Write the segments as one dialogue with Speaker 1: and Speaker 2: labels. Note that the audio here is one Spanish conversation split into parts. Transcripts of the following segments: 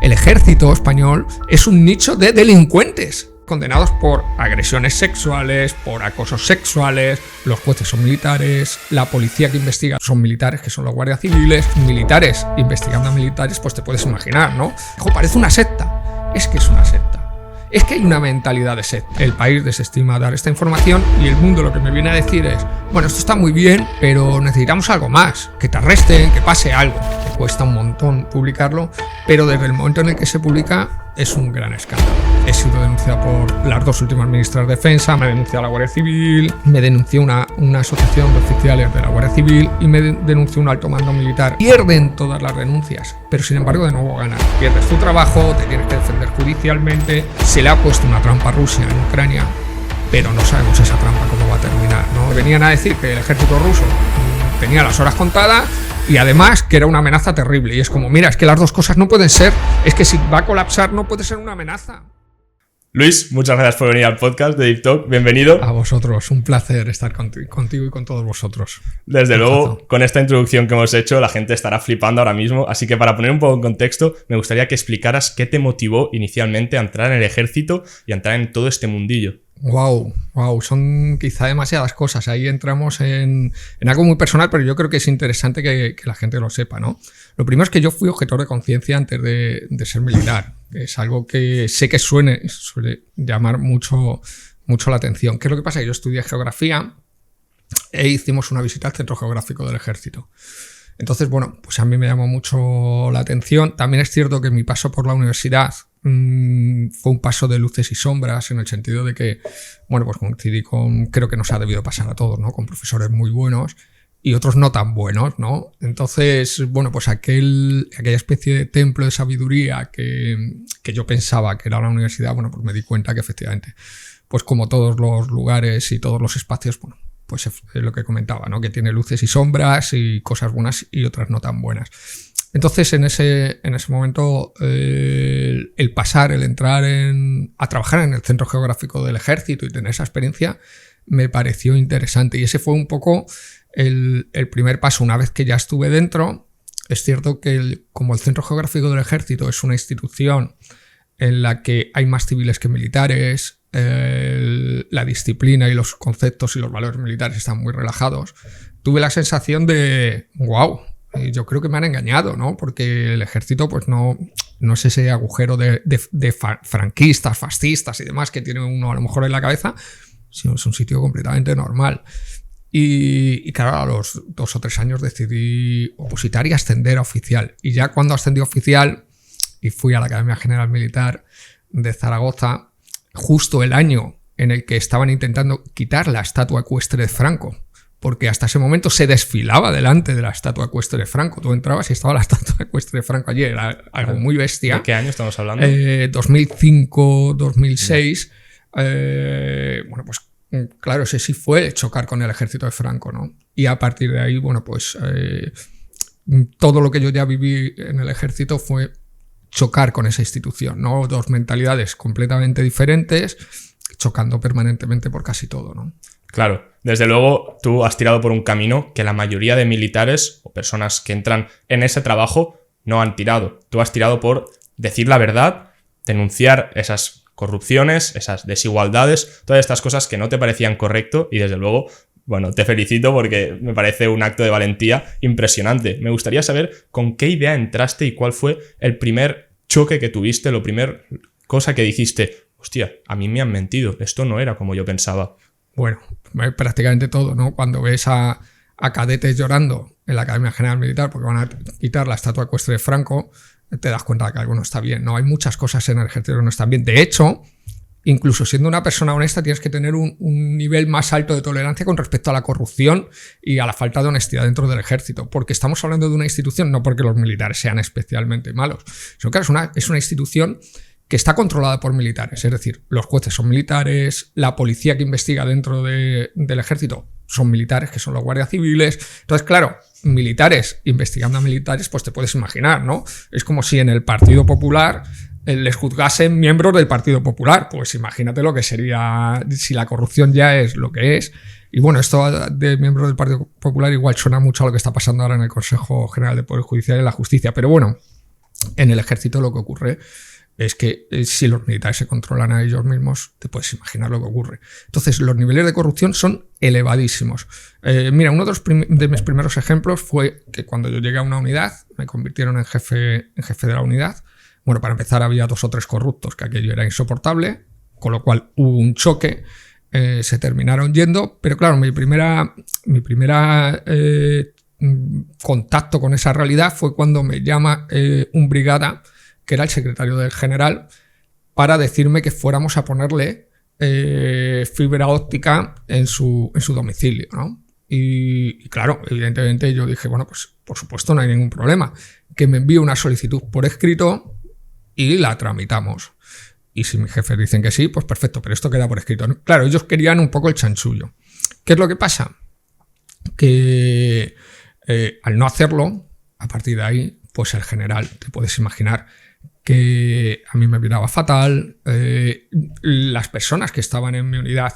Speaker 1: el ejército español es un nicho de delincuentes condenados por agresiones sexuales, por acosos sexuales. Los jueces son militares, la policía que investiga son militares, que son los guardias civiles, militares investigando a militares, pues te puedes imaginar, ¿no? Ojo, parece una secta. Es que es una secta. Es que hay una mentalidad de secta. El país desestima dar esta información y el mundo lo que me viene a decir es: bueno, esto está muy bien, pero necesitamos algo más, que te arresten, que pase algo. Te cuesta un montón publicarlo, pero desde el momento en el que se publica es un gran escándalo. He sido denunciado por las dos últimas ministras de Defensa, me denunció la Guardia Civil, me denunció una asociación de oficiales de la Guardia Civil y me denunció un alto mando militar. Pierden todas las denuncias, pero sin embargo de nuevo ganan. Pierdes tu trabajo, te tienes que defender judicialmente, se le ha puesto una trampa a Rusia en Ucrania, pero no sabemos esa trampa cómo va a terminar, ¿no? Venían a decir que el ejército ruso tenía las horas contadas y además que era una amenaza terrible. Y es como, mira, es que las dos cosas no pueden ser. Es que si va a colapsar no puede ser una amenaza.
Speaker 2: Luis, muchas gracias por venir al podcast de Deep Talk. Bienvenido.
Speaker 1: A vosotros, un placer estar contigo y con todos vosotros.
Speaker 2: Desde luego, con esta introducción que hemos hecho, la gente estará flipando ahora mismo. Así que para poner un poco en contexto, me gustaría que explicaras qué te motivó inicialmente a entrar en el ejército y a entrar en todo este mundillo. Wow,
Speaker 1: son quizá demasiadas cosas. Ahí entramos en algo muy personal, pero yo creo que es interesante que la gente lo sepa, ¿no? Lo primero es que yo fui objetor de conciencia antes de ser militar. Es algo que sé que suele llamar mucho la atención. ¿Qué es lo que pasa? Yo estudié geografía e hicimos una visita al Centro Geográfico del Ejército. Entonces, bueno, pues a mí me llamó mucho la atención. También es cierto que mi paso por la universidad fue un paso de luces y sombras, en el sentido de que, bueno, pues coincidí creo que nos ha debido pasar a todos, ¿no? Con profesores muy buenos y otros no tan buenos, ¿no? Entonces, bueno, pues aquella especie de templo de sabiduría que yo pensaba que era la universidad, bueno, pues me di cuenta que efectivamente, pues como todos los lugares y todos los espacios, bueno, pues es lo que comentaba, ¿no? Que tiene luces y sombras y cosas buenas y otras no tan buenas. Entonces, en ese momento, el entrar a trabajar en el Centro Geográfico del Ejército y tener esa experiencia me pareció interesante. Y ese fue un poco el primer paso. Una vez que ya estuve dentro, es cierto que como el Centro Geográfico del Ejército es una institución en la que hay más civiles que militares, la disciplina y los conceptos y los valores militares están muy relajados, tuve la sensación de ¡wow! Yo creo que me han engañado, ¿no? Porque el ejército pues no es ese agujero de franquistas, fascistas y demás que tiene uno a lo mejor en la cabeza, sino es un sitio completamente normal. Y claro, a los 2 o 3 años decidí opositar y ascender a oficial. Y ya cuando ascendí a oficial y fui a la Academia General Militar de Zaragoza, justo el año en el que estaban intentando quitar la estatua ecuestre de Franco, porque hasta ese momento se desfilaba delante de la estatua ecuestre de Franco. Tú entrabas y estaba la estatua ecuestre de Franco allí. Era algo muy bestia.
Speaker 2: ¿De qué año estamos hablando?
Speaker 1: 2005, 2006. Bueno, pues claro, ese sí fue chocar con el ejército de Franco, ¿no? Y a partir de ahí, bueno, pues todo lo que yo ya viví en el ejército fue chocar con esa institución, ¿no? Dos mentalidades completamente diferentes, chocando permanentemente por casi todo, ¿no?
Speaker 2: Claro, desde luego tú has tirado por un camino que la mayoría de militares o personas que entran en ese trabajo no han tirado. Tú has tirado por decir la verdad, denunciar esas corrupciones, esas desigualdades, todas estas cosas que no te parecían correcto y desde luego, bueno, te felicito porque me parece un acto de valentía impresionante. Me gustaría saber con qué idea entraste y cuál fue el primer choque que tuviste, la primera cosa que dijiste, hostia, a mí me han mentido, esto no era como yo pensaba.
Speaker 1: Bueno, prácticamente todo, ¿no? Cuando ves a cadetes llorando en la Academia General Militar porque van a quitar la estatua ecuestre de Franco, te das cuenta de que algo no está bien, ¿no? Hay muchas cosas en el ejército que no están bien. De hecho, incluso siendo una persona honesta, tienes que tener un nivel más alto de tolerancia con respecto a la corrupción y a la falta de honestidad dentro del ejército. Porque estamos hablando de una institución, no porque los militares sean especialmente malos, sino que es una institución que está controlada por militares, es decir, los jueces son militares, la policía que investiga dentro del ejército son militares, que son los guardias civiles. Entonces, claro, militares investigando a militares, pues te puedes imaginar, ¿no? Es como si en el Partido Popular les juzgasen miembros del Partido Popular. Pues imagínate lo que sería si la corrupción ya es lo que es. Y bueno, esto de miembros del Partido Popular igual suena mucho a lo que está pasando ahora en el Consejo General de Poder Judicial y la Justicia. Pero bueno, En el ejército lo que ocurre es que si los militares se controlan a ellos mismos, te puedes imaginar lo que ocurre. Entonces, los niveles de corrupción son elevadísimos. Mira, uno de mis primeros ejemplos fue que cuando yo llegué a una unidad, me convirtieron en jefe de la unidad. Bueno, para empezar había 2 o 3 corruptos, que aquello era insoportable, con lo cual hubo un choque, se terminaron yendo, pero claro, mi primera contacto con esa realidad fue cuando me llama un brigada, que era el secretario del general, para decirme que fuéramos a ponerle fibra óptica en su domicilio, ¿no? Y claro, evidentemente yo dije, bueno, pues por supuesto no hay ningún problema, que me envíe una solicitud por escrito y la tramitamos. Y si mis jefes dicen que sí, pues perfecto, pero esto queda por escrito, ¿no? Claro, ellos querían un poco el chanchullo. ¿Qué es lo que pasa? Que al no hacerlo, a partir de ahí, pues el general, te puedes imaginar que a mí me miraba fatal, las personas que estaban en mi unidad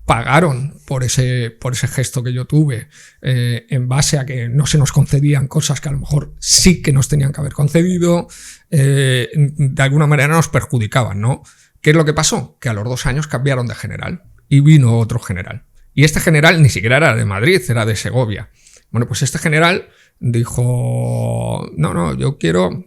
Speaker 1: pagaron por ese gesto que yo tuve, en base a que no se nos concedían cosas que a lo mejor sí que nos tenían que haber concedido, de alguna manera nos perjudicaban, ¿no? ¿Qué es lo que pasó? Que a los 2 años cambiaron de general y vino otro general. Y este general ni siquiera era de Madrid, era de Segovia. Bueno, pues este general dijo, no, yo quiero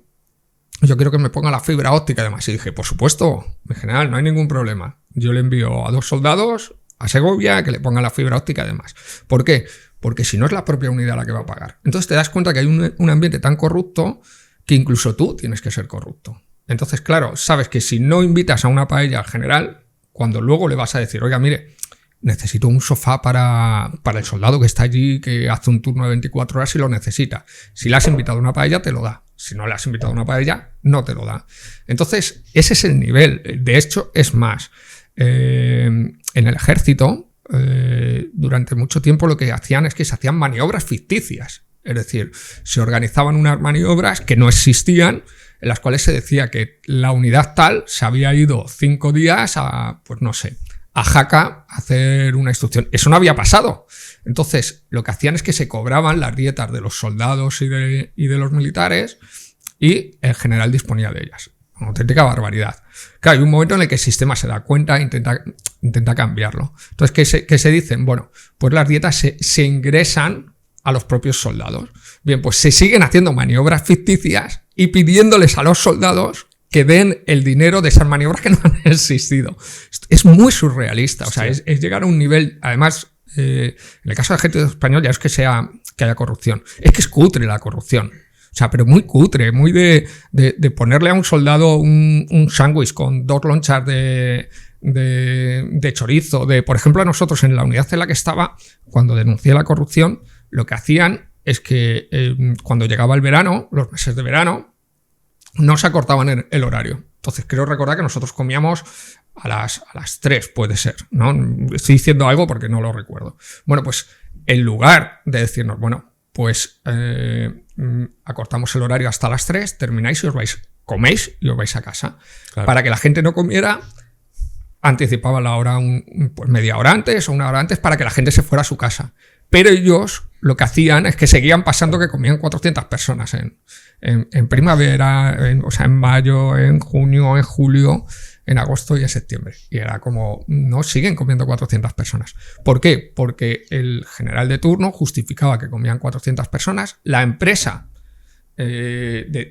Speaker 1: que me ponga la fibra óptica y demás. Y dije, por supuesto, mi general, no hay ningún problema. Yo le envío a 2 soldados a Segovia que le pongan la fibra óptica y demás. ¿Por qué? Porque si no es la propia unidad la que va a pagar. Entonces te das cuenta que hay un ambiente tan corrupto que incluso tú tienes que ser corrupto. Entonces, claro, sabes que si no invitas a una paella al general, cuando luego le vas a decir, oiga, mire, necesito un sofá para el soldado que está allí, que hace un turno de 24 horas y lo necesita. Si le has invitado a una paella, te lo da. Si no le has invitado a una paella, no te lo da. Entonces, ese es el nivel. De hecho, es más. En el ejército, durante mucho tiempo lo que hacían es que se hacían maniobras ficticias. Es decir, se organizaban unas maniobras que no existían, en las cuales se decía que la unidad tal se había ido 5 días a, pues no sé, a Jaca a hacer una instrucción. Eso no había pasado. Entonces, lo que hacían es que se cobraban las dietas de los soldados y de los militares y el general disponía de ellas. Una auténtica barbaridad. Claro, hay un momento en el que el sistema se da cuenta e intenta cambiarlo. Entonces, ¿qué se dicen? Bueno, pues las dietas se ingresan a los propios soldados. Bien, pues se siguen haciendo maniobras ficticias y pidiéndoles a los soldados que den el dinero de esas maniobras que no han existido. Es muy surrealista, o sea, sí. es llegar a un nivel, además, en el caso del ejército español ya es que haya corrupción, es que es cutre la corrupción. O sea, pero muy cutre, muy de ponerle a un soldado un sándwich con 2 lonchas de chorizo. Por ejemplo, a nosotros en la unidad en la que estaba, cuando denuncié la corrupción, lo que hacían es que cuando llegaba el verano, los meses de verano, no se acortaban el horario. Entonces creo recordar que nosotros comíamos a las 3, puede ser, ¿no? Estoy diciendo algo porque no lo recuerdo. Bueno, pues en lugar de decirnos, bueno, pues acortamos el horario hasta las 3, termináis y coméis y os vais a casa. Claro. Para que la gente no comiera, anticipaban la hora pues media hora antes o 1 hora antes para que la gente se fuera a su casa. Pero ellos lo que hacían es que seguían pasando que comían 400 personas en primavera, o sea, en mayo, en junio, en julio, en agosto y en septiembre. Y era como, no, siguen comiendo 400 personas. ¿Por qué? Porque el general de turno justificaba que comían 400 personas, la empresa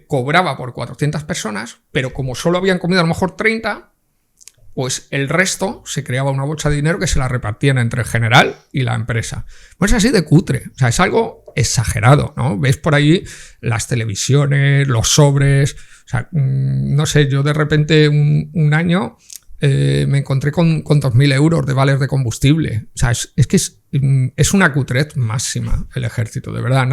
Speaker 1: cobraba por 400 personas, pero como solo habían comido a lo mejor 30, pues el resto se creaba una bolsa de dinero que se la repartían entre el general y la empresa. Pues es así de cutre, o sea, es algo exagerado, ¿no? Ves por ahí las televisiones, los sobres, o sea, no sé, yo de repente un año me encontré con 2.000 euros de vales de combustible. O sea, es que es una cutrez máxima el ejército, de verdad.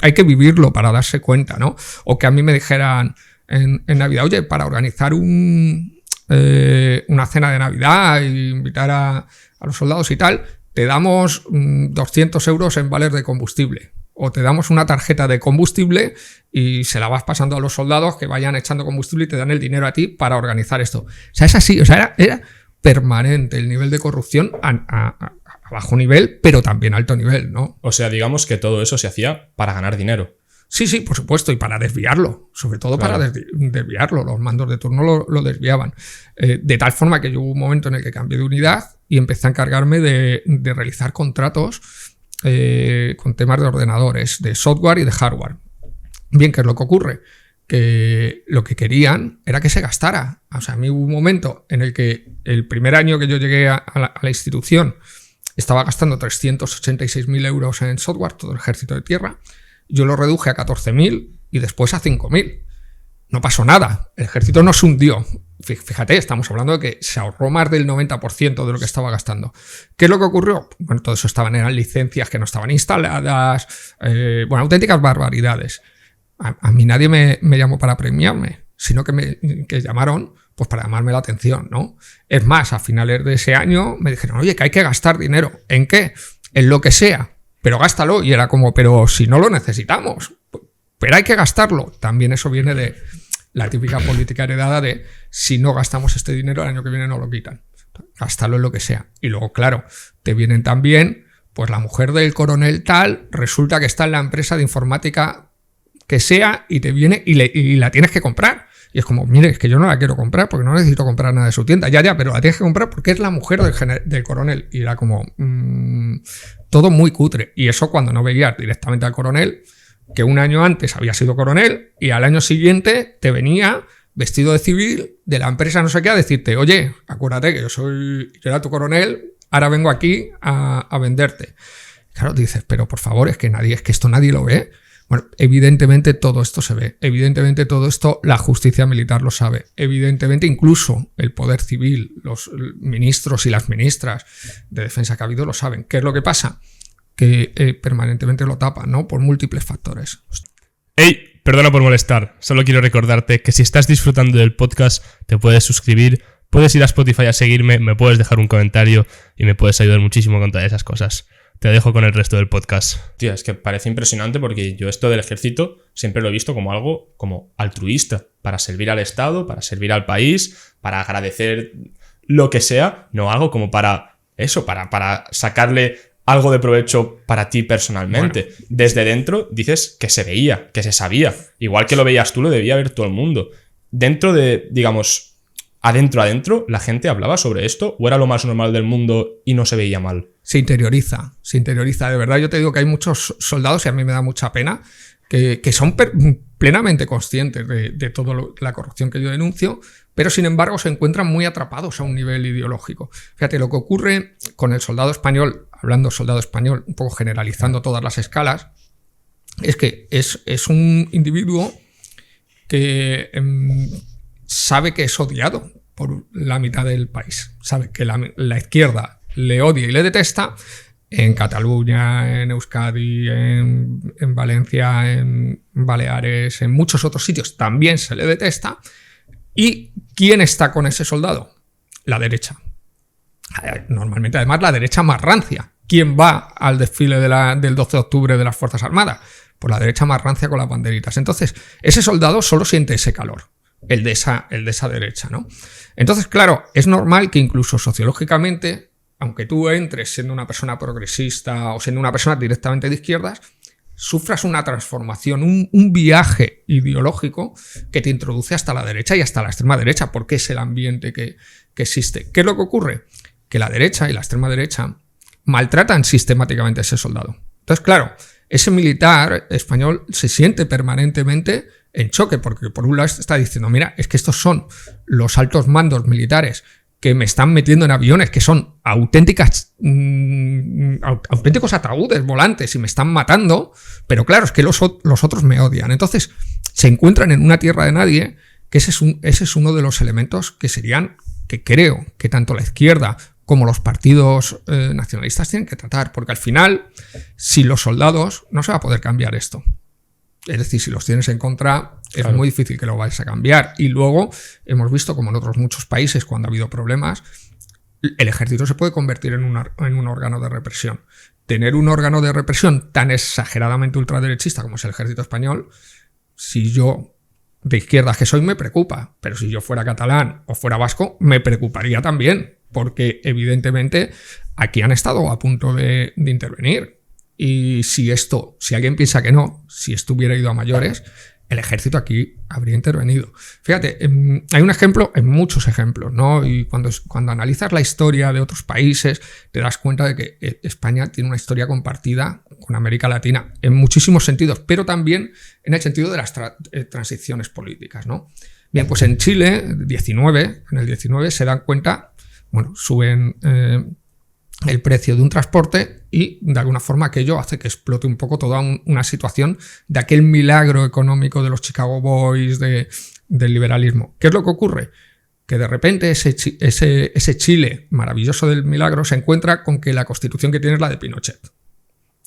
Speaker 1: Hay que vivirlo para darse cuenta, ¿no? O que a mí me dijeran en Navidad, oye, para organizar una cena de Navidad e invitar a los soldados y tal, te damos 200 euros en vales de combustible. O te damos una tarjeta de combustible y se la vas pasando a los soldados que vayan echando combustible y te dan el dinero a ti para organizar esto. O sea, es así, o sea, era permanente el nivel de corrupción a bajo nivel, pero también alto nivel, ¿no?
Speaker 2: O sea, digamos que todo eso se hacía para ganar dinero. O
Speaker 1: Sí, por supuesto, y para desviarlo, sobre todo
Speaker 2: Claro.
Speaker 1: para desviarlo. Los mandos de turno lo desviaban. De tal forma que yo hubo un momento en el que cambié de unidad y empecé a encargarme de realizar contratos con temas de ordenadores, de software y de hardware. Bien, ¿qué es lo que ocurre? Que lo que querían era que se gastara. O sea, a mí hubo un momento en el que el primer año que yo llegué a la institución estaba gastando 386.000 euros en software, todo el ejército de tierra. Yo lo reduje a 14.000 y después a 5.000. No pasó nada. El ejército no se hundió. Fíjate, estamos hablando de que se ahorró más del 90% de lo que estaba gastando. ¿Qué es lo que ocurrió? Bueno, todo eso eran licencias que no estaban instaladas, auténticas barbaridades. A mí nadie me llamó para premiarme, sino que llamaron pues para llamarme la atención, ¿no? Es más, a finales de ese año me dijeron, oye, que hay que gastar dinero. ¿En qué? En lo que sea. Pero gástalo. Y era como, pero si no lo necesitamos, pero hay que gastarlo. También eso viene de la típica política heredada de si no gastamos este dinero, el año que viene nos lo quitan. Gástalo en lo que sea. Y luego, claro, te vienen también, pues la mujer del coronel tal, resulta que está en la empresa de informática que sea y te viene y la tienes que comprar. Y es como, mire, es que yo no la quiero comprar porque no necesito comprar nada de su tienda. Ya, pero la tienes que comprar porque es la mujer del coronel. Y era como... todo muy cutre. Y eso cuando no veías directamente al coronel, que un año antes había sido coronel y al año siguiente te venía vestido de civil de la empresa no sé qué a decirte, oye, acuérdate que yo era tu coronel, ahora vengo aquí a venderte. Claro, dices, pero por favor, es que esto nadie lo ve. Bueno, evidentemente todo esto se ve. Evidentemente todo esto la justicia militar lo sabe. Evidentemente incluso el poder civil, los ministros y las ministras de defensa que ha habido lo saben. ¿Qué es lo que pasa? Que permanentemente lo tapan, ¿no? Por múltiples factores.
Speaker 2: ¡Ey! Perdona por molestar. Solo quiero recordarte que si estás disfrutando del podcast, te puedes suscribir, puedes ir a Spotify a seguirme, me puedes dejar un comentario y me puedes ayudar muchísimo con todas esas cosas. Te dejo con el resto del podcast. Tío, es que parece impresionante porque yo esto del ejército siempre lo he visto como algo como altruista, para servir al Estado, para servir al país, para agradecer lo que sea, no algo como para eso, para sacarle algo de provecho para ti personalmente. Bueno. Desde dentro dices que se veía, que se sabía. Igual que lo veías tú, lo debía ver todo el mundo. Dentro de, digamos, adentro, ¿la gente hablaba sobre esto? ¿O era lo más normal del mundo y no se veía mal?
Speaker 1: Se interioriza. De verdad, yo te digo que hay muchos soldados, y a mí me da mucha pena, que son plenamente conscientes de toda la corrupción que yo denuncio, pero sin embargo se encuentran muy atrapados a un nivel ideológico. Fíjate, lo que ocurre con el soldado español, hablando soldado español, un poco generalizando todas las escalas, es que es un individuo que sabe que es odiado por la mitad del país, sabe que la izquierda le odia y le detesta. En Cataluña, en Euskadi, en Valencia, en Baleares, en muchos otros sitios también se le detesta. ¿Y quién está con ese soldado? La derecha. Normalmente, además, la derecha más rancia. ¿Quién va al desfile del 12 de octubre de las Fuerzas Armadas? Pues la derecha más rancia con las banderitas. Entonces, ese soldado solo siente ese calor, el de esa derecha, ¿no? Entonces, claro, es normal que incluso sociológicamente, aunque tú entres siendo una persona progresista o siendo una persona directamente de izquierdas, sufras una transformación, un viaje ideológico que te introduce hasta la derecha y hasta la extrema derecha, porque es el ambiente que existe. ¿Qué es lo que ocurre? Que la derecha y la extrema derecha maltratan sistemáticamente a ese soldado. Entonces, claro, ese militar español se siente permanentemente en choque, porque por un lado está diciendo, mira, es que estos son los altos mandos militares que me están metiendo en aviones que son auténticos ataúdes volantes y me están matando, pero claro, es que los otros me odian. Entonces se encuentran en una tierra de nadie, que ese es uno de los elementos que creo que tanto la izquierda como los partidos nacionalistas tienen que tratar, porque al final, si los soldados, no se va a poder cambiar esto. Es decir, si los tienes en contra, es muy difícil que lo vayas a cambiar. Y luego hemos visto, como en otros muchos países, cuando ha habido problemas, el ejército se puede convertir en un órgano de represión. Tener un órgano de represión tan exageradamente ultraderechista como es el ejército español, si yo, de izquierdas que soy, me preocupa. Pero si yo fuera catalán o fuera vasco, me preocuparía también. Porque, evidentemente, aquí han estado a punto de intervenir. Y si alguien piensa que no, si esto hubiera ido a mayores, el ejército aquí habría intervenido. Fíjate, hay un ejemplo, hay muchos ejemplos, ¿no? Y cuando analizas la historia de otros países, te das cuenta de que España tiene una historia compartida con América Latina en muchísimos sentidos, pero también en el sentido de las transiciones políticas, ¿no? Bien, pues en Chile, en el 19 se dan cuenta, bueno, suben el precio de un transporte y de alguna forma aquello hace que explote un poco toda una situación de aquel milagro económico de los Chicago Boys, del liberalismo. ¿Qué es lo que ocurre? Que de repente ese Chile maravilloso del milagro se encuentra con que la constitución que tiene es la de Pinochet.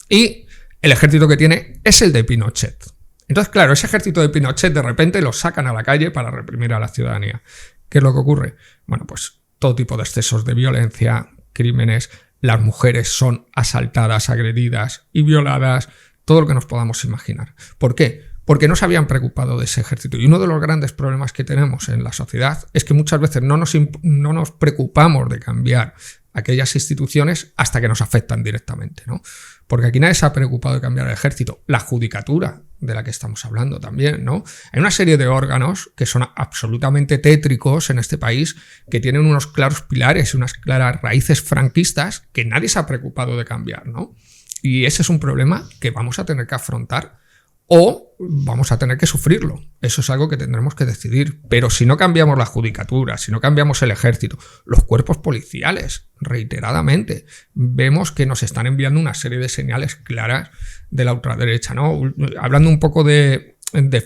Speaker 1: Y el ejército que tiene es el de Pinochet. Entonces, claro, ese ejército de Pinochet de repente lo sacan a la calle para reprimir a la ciudadanía. ¿Qué es lo que ocurre? Bueno, pues todo tipo de excesos de violencia, crímenes, las mujeres son asaltadas, agredidas y violadas, todo lo que nos podamos imaginar. ¿Por qué? Porque no se habían preocupado de ese ejército. Y uno de los grandes problemas que tenemos en la sociedad es que muchas veces no nos preocupamos de cambiar aquellas instituciones hasta que nos afectan directamente, ¿no? Porque aquí nadie se ha preocupado de cambiar el ejército. La judicatura, de la que estamos hablando también, ¿no? Hay una serie de órganos que son absolutamente tétricos en este país, que tienen unos claros pilares y unas claras raíces franquistas que nadie se ha preocupado de cambiar, ¿no? Y ese es un problema que vamos a tener que afrontar o vamos a tener que sufrirlo. Eso es algo que tendremos que decidir. Pero si no cambiamos la judicatura, si no cambiamos el ejército, los cuerpos policiales, reiteradamente, vemos que nos están enviando una serie de señales claras de la ultraderecha, ¿no? Hablando un poco de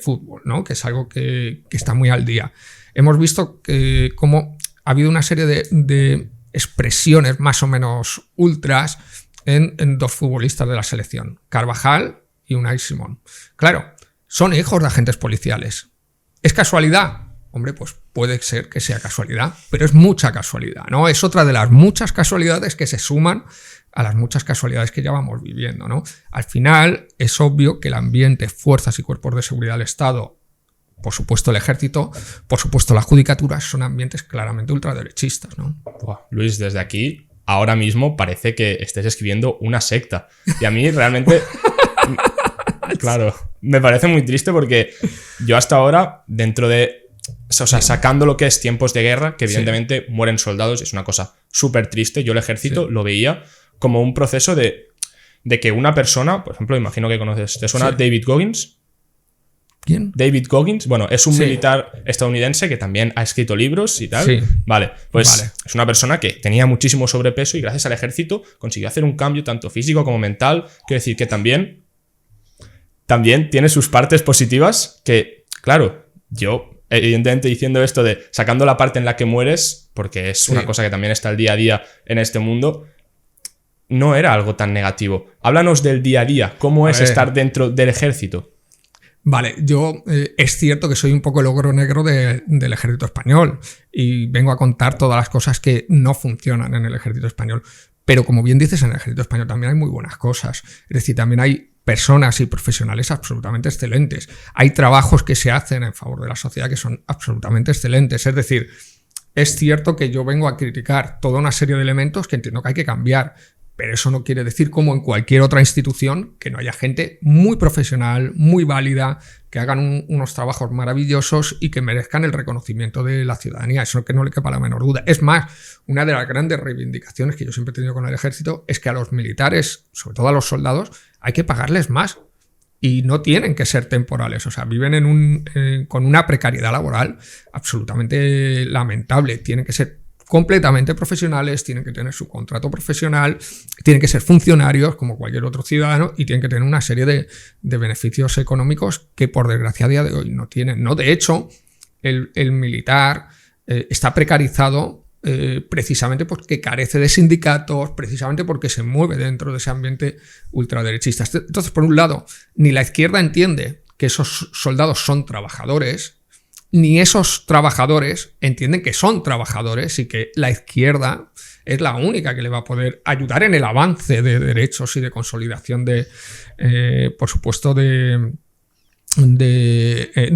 Speaker 1: fútbol, ¿no? Que es algo que está muy al día. Hemos visto que cómo ha habido una serie de expresiones más o menos ultras en dos futbolistas de la selección, Carvajal y Unai Simón. Claro, son hijos de agentes policiales. ¿Es casualidad? Hombre, pues puede ser que sea casualidad, pero es mucha casualidad, ¿no? Es otra de las muchas casualidades que se suman a las muchas casualidades que ya vamos viviendo, ¿no? Al final, es obvio que el ambiente, fuerzas y cuerpos de seguridad del Estado, por supuesto el ejército, por supuesto la judicatura, son ambientes claramente ultraderechistas, ¿no?
Speaker 2: Luis, desde aquí, ahora mismo parece que estés escribiendo una secta. Y a mí realmente... Claro, me parece muy triste porque yo hasta ahora, dentro de... O sea, sacando lo que es tiempos de guerra, que evidentemente mueren soldados, es una cosa súper triste. Yo el ejército lo veía como un proceso de que una persona, por ejemplo, imagino que conoces, ¿te suena David Goggins?
Speaker 1: ¿Quién?
Speaker 2: David Goggins, bueno, es un militar estadounidense que también ha escrito libros y tal. Sí. Vale, pues es una persona que tenía muchísimo sobrepeso y gracias al ejército consiguió hacer un cambio tanto físico como mental. Quiero decir que también tiene sus partes positivas que, claro, yo evidentemente diciendo esto de sacando la parte en la que mueres, porque es una cosa que también está el día a día en este mundo, no era algo tan negativo. Háblanos del día a día, ¿cómo es estar dentro del ejército?
Speaker 1: Vale, yo es cierto que soy un poco el ogro negro del ejército español y vengo a contar todas las cosas que no funcionan en el ejército español. Pero como bien dices, en el ejército español también hay muy buenas cosas. Es decir, también hay personas y profesionales absolutamente excelentes. Hay trabajos que se hacen en favor de la sociedad que son absolutamente excelentes. Es decir, es cierto que yo vengo a criticar toda una serie de elementos que entiendo que hay que cambiar, pero eso no quiere decir, como en cualquier otra institución, que no haya gente muy profesional, muy válida, que hagan unos trabajos maravillosos y que merezcan el reconocimiento de la ciudadanía. Eso que no le quepa la menor duda. Es más, una de las grandes reivindicaciones que yo siempre he tenido con el ejército es que a los militares, sobre todo a los soldados, hay que pagarles más. Y no tienen que ser temporales. O sea, viven con una precariedad laboral absolutamente lamentable. Tienen que ser completamente profesionales, tienen que tener su contrato profesional, tienen que ser funcionarios como cualquier otro ciudadano y tienen que tener una serie de beneficios económicos que por desgracia a día de hoy no tienen, ¿no? De hecho, el militar está precarizado precisamente porque carece de sindicatos, precisamente porque se mueve dentro de ese ambiente ultraderechista. Entonces, por un lado, ni la izquierda entiende que esos soldados son trabajadores, ni esos trabajadores entienden que son trabajadores y que la izquierda es la única que le va a poder ayudar en el avance de derechos y de consolidación por supuesto, de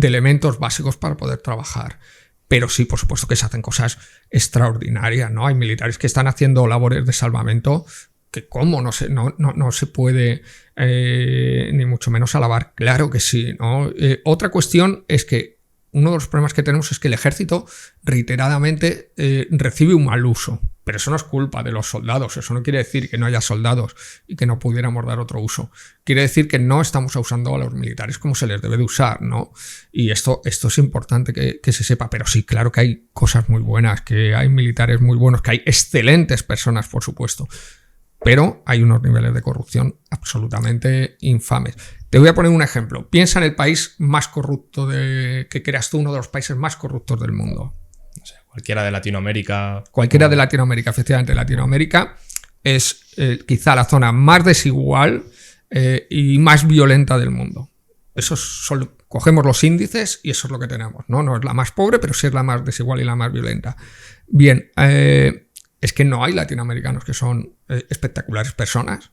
Speaker 1: elementos básicos para poder trabajar. Pero sí, por supuesto que se hacen cosas extraordinarias, ¿no? Hay militares que están haciendo labores de salvamento que cómo no se puede ni mucho menos alabar. Claro que sí, ¿no? Otra cuestión es que uno de los problemas que tenemos es que el ejército reiteradamente recibe un mal uso. Pero eso no es culpa de los soldados. Eso no quiere decir que no haya soldados y que no pudiéramos dar otro uso. Quiere decir que no estamos usando a los militares como se les debe de usar, ¿no? Y esto es importante que se sepa. Pero sí, claro que hay cosas muy buenas, que hay militares muy buenos, que hay excelentes personas, por supuesto. Pero hay unos niveles de corrupción absolutamente infames. Te voy a poner un ejemplo. Piensa en el país más corrupto que creas tú, uno de los países más corruptos del mundo.
Speaker 2: No sé, cualquiera de Latinoamérica.
Speaker 1: Cualquiera de Latinoamérica, efectivamente. Latinoamérica es quizá la zona más desigual y más violenta del mundo. Cogemos los índices y eso es lo que tenemos, ¿no? No es la más pobre, pero sí es la más desigual y la más violenta. Bien, es que no hay latinoamericanos que son espectaculares personas.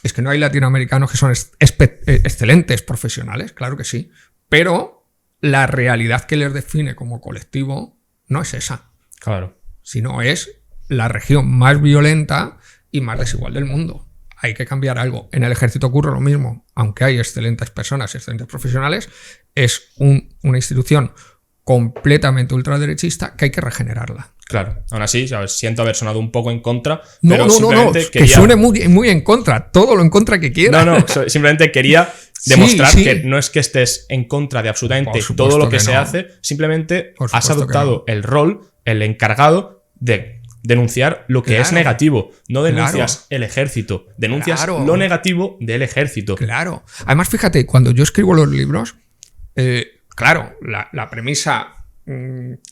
Speaker 1: Es que no hay latinoamericanos que son excelentes profesionales, claro que sí. Pero la realidad que les define como colectivo no es esa.
Speaker 2: Claro.
Speaker 1: Sino es la región más violenta y más desigual del mundo. Hay que cambiar algo. En el ejército ocurre lo mismo. Aunque hay excelentes personas, excelentes profesionales, es una institución completamente ultraderechista que hay que regenerarla.
Speaker 2: Claro, aún así, ¿sabes? Siento haber sonado un poco en contra,
Speaker 1: no,
Speaker 2: pero
Speaker 1: simplemente quería... Que suene muy en contra, todo lo en contra que quiera.
Speaker 2: No, simplemente quería demostrar que no es que estés en contra de absolutamente todo lo que se hace, simplemente has adoptado el rol, el encargado de denunciar lo que es negativo. No denuncias el ejército, denuncias lo negativo del ejército.
Speaker 1: Claro. Además, fíjate, cuando yo escribo los libros, claro, la premisa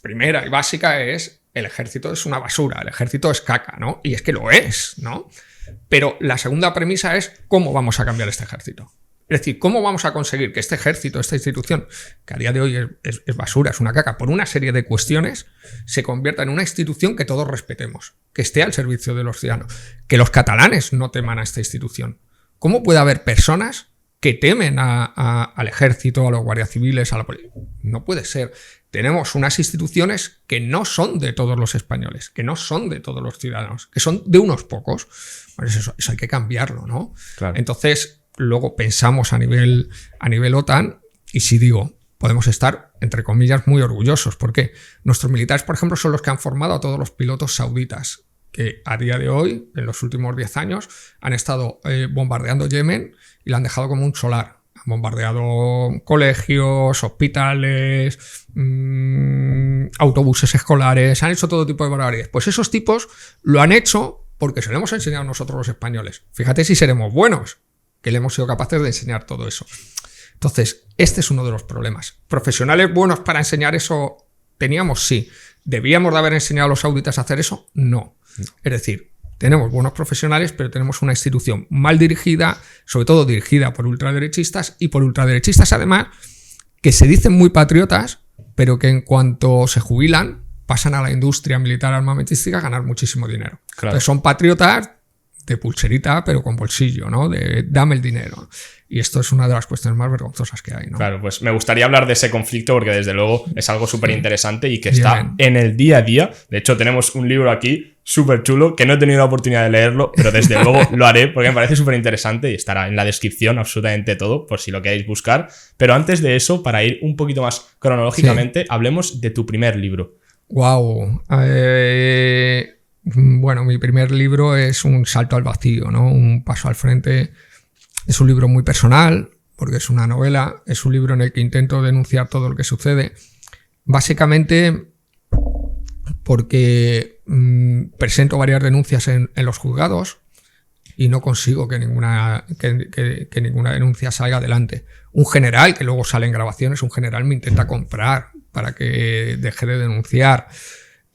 Speaker 1: primera y básica es: el ejército es una basura, el ejército es caca, ¿no? Y es que lo es, ¿no? Pero la segunda premisa es: ¿cómo vamos a cambiar este ejército? Es decir, ¿cómo vamos a conseguir que este ejército, esta institución, que a día de hoy es basura, es una caca, por una serie de cuestiones, se convierta en una institución que todos respetemos, que esté al servicio de los ciudadanos, que los catalanes no teman a esta institución? ¿Cómo puede haber personas que temen al ejército, a los guardias civiles, a la policía? No puede ser. Tenemos unas instituciones que no son de todos los españoles, que no son de todos los ciudadanos, que son de unos pocos. Pues eso hay que cambiarlo, ¿no?
Speaker 2: Claro.
Speaker 1: Entonces, luego pensamos a nivel OTAN y sí digo, podemos estar, entre comillas, muy orgullosos. ¿Por qué? Nuestros militares, por ejemplo, son los que han formado a todos los pilotos sauditas, que a día de hoy, en los últimos 10 años, han estado bombardeando Yemen y la han dejado como un solar. Han bombardeado colegios, hospitales, autobuses escolares, han hecho todo tipo de barbaridades. Pues esos tipos lo han hecho porque se lo hemos enseñado nosotros los españoles. Fíjate si seremos buenos, que le hemos sido capaces de enseñar todo eso. Entonces, este es uno de los problemas. ¿Profesionales buenos para enseñar eso teníamos? Sí. ¿Debíamos de haber enseñado a los sauditas a hacer eso? No. Es decir, tenemos buenos profesionales, pero tenemos una institución mal dirigida, sobre todo dirigida por ultraderechistas, y por ultraderechistas además que se dicen muy patriotas, pero que en cuanto se jubilan pasan a la industria militar armamentística a ganar muchísimo dinero.
Speaker 2: Claro.
Speaker 1: Entonces son patriotas de pulserita, pero con bolsillo, ¿no? De dame el dinero. Y esto es una de las cuestiones más vergonzosas que hay, ¿no?
Speaker 2: Claro, pues me gustaría hablar de ese conflicto porque desde luego es algo súper interesante y que está en el día a día. De hecho, tenemos un libro aquí súper chulo que no he tenido la oportunidad de leerlo, pero desde luego lo haré porque me parece súper interesante y estará en la descripción absolutamente todo por si lo queréis buscar. Pero antes de eso, para ir un poquito más cronológicamente, hablemos de tu primer libro.
Speaker 1: Wow. Bueno, mi primer libro es Un salto al vacío, ¿no? Un paso al frente. Es un libro muy personal, porque es una novela, es un libro en el que intento denunciar todo lo que sucede. Básicamente porque presento varias denuncias en los juzgados y no consigo que ninguna denuncia salga adelante. Un general, que luego sale en grabaciones, un general me intenta comprar para que deje de denunciar.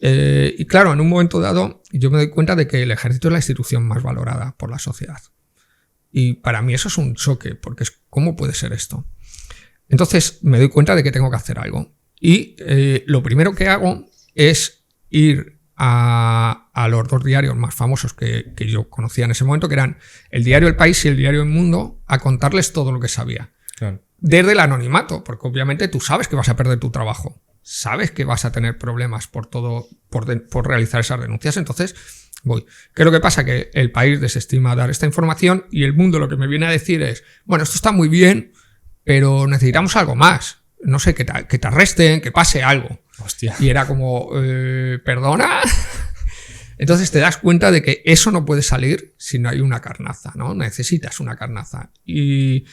Speaker 1: Y claro, en un momento dado yo me doy cuenta de que el ejército es la institución más valorada por la sociedad. Y para mí eso es un choque, porque ¿cómo puede ser esto? Entonces me doy cuenta de que tengo que hacer algo. Y lo primero que hago es ir a los dos diarios más famosos que yo conocía en ese momento, que eran el diario El País y el diario El Mundo, a contarles todo lo que sabía.
Speaker 2: Claro.
Speaker 1: Desde el anonimato, porque obviamente tú sabes que vas a perder tu trabajo. Sabes que vas a tener problemas por realizar esas denuncias. Entonces voy. ¿Qué es lo que pasa? Que el país desestima dar esta información y el mundo lo que me viene a decir es, bueno, esto está muy bien, pero necesitamos algo más. No sé, que te arresten, que pase algo.
Speaker 2: Hostia.
Speaker 1: Y era como, ¿perdona? Entonces te das cuenta de que eso no puede salir si no hay una carnaza, ¿no? Necesitas una carnaza. Y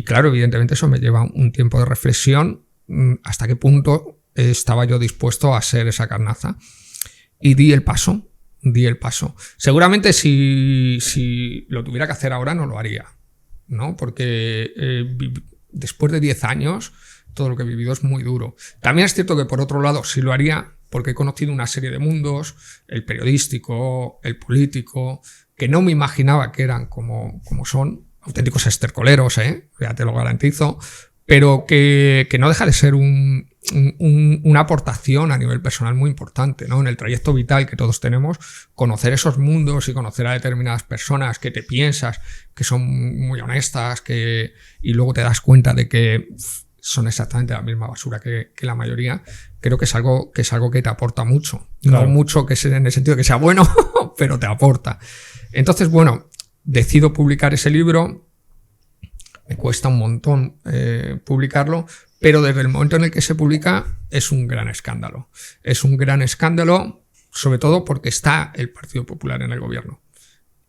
Speaker 1: claro, evidentemente eso me lleva un tiempo de reflexión hasta qué punto estaba yo dispuesto a ser esa carnaza. Y di el paso. Seguramente si lo tuviera que hacer ahora no lo haría, ¿no? Porque después de 10 años todo lo que he vivido es muy duro. También es cierto que por otro lado sí lo haría porque he conocido una serie de mundos, el periodístico, el político, que no me imaginaba que eran como son, auténticos estercoleros, ya te lo garantizo, pero que no deja de ser una aportación a nivel personal muy importante, ¿no? En el trayecto vital que todos tenemos, conocer esos mundos y conocer a determinadas personas que te piensas que son muy honestas, y luego te das cuenta de que son exactamente la misma basura que la mayoría, creo que es algo que te aporta mucho. Claro. No mucho que sea en el sentido de que sea bueno, pero te aporta. Entonces, bueno, decido publicar ese libro. Me cuesta un montón publicarlo, pero desde el momento en el que se publica es un gran escándalo. Es un gran escándalo, sobre todo porque está el Partido Popular en el gobierno.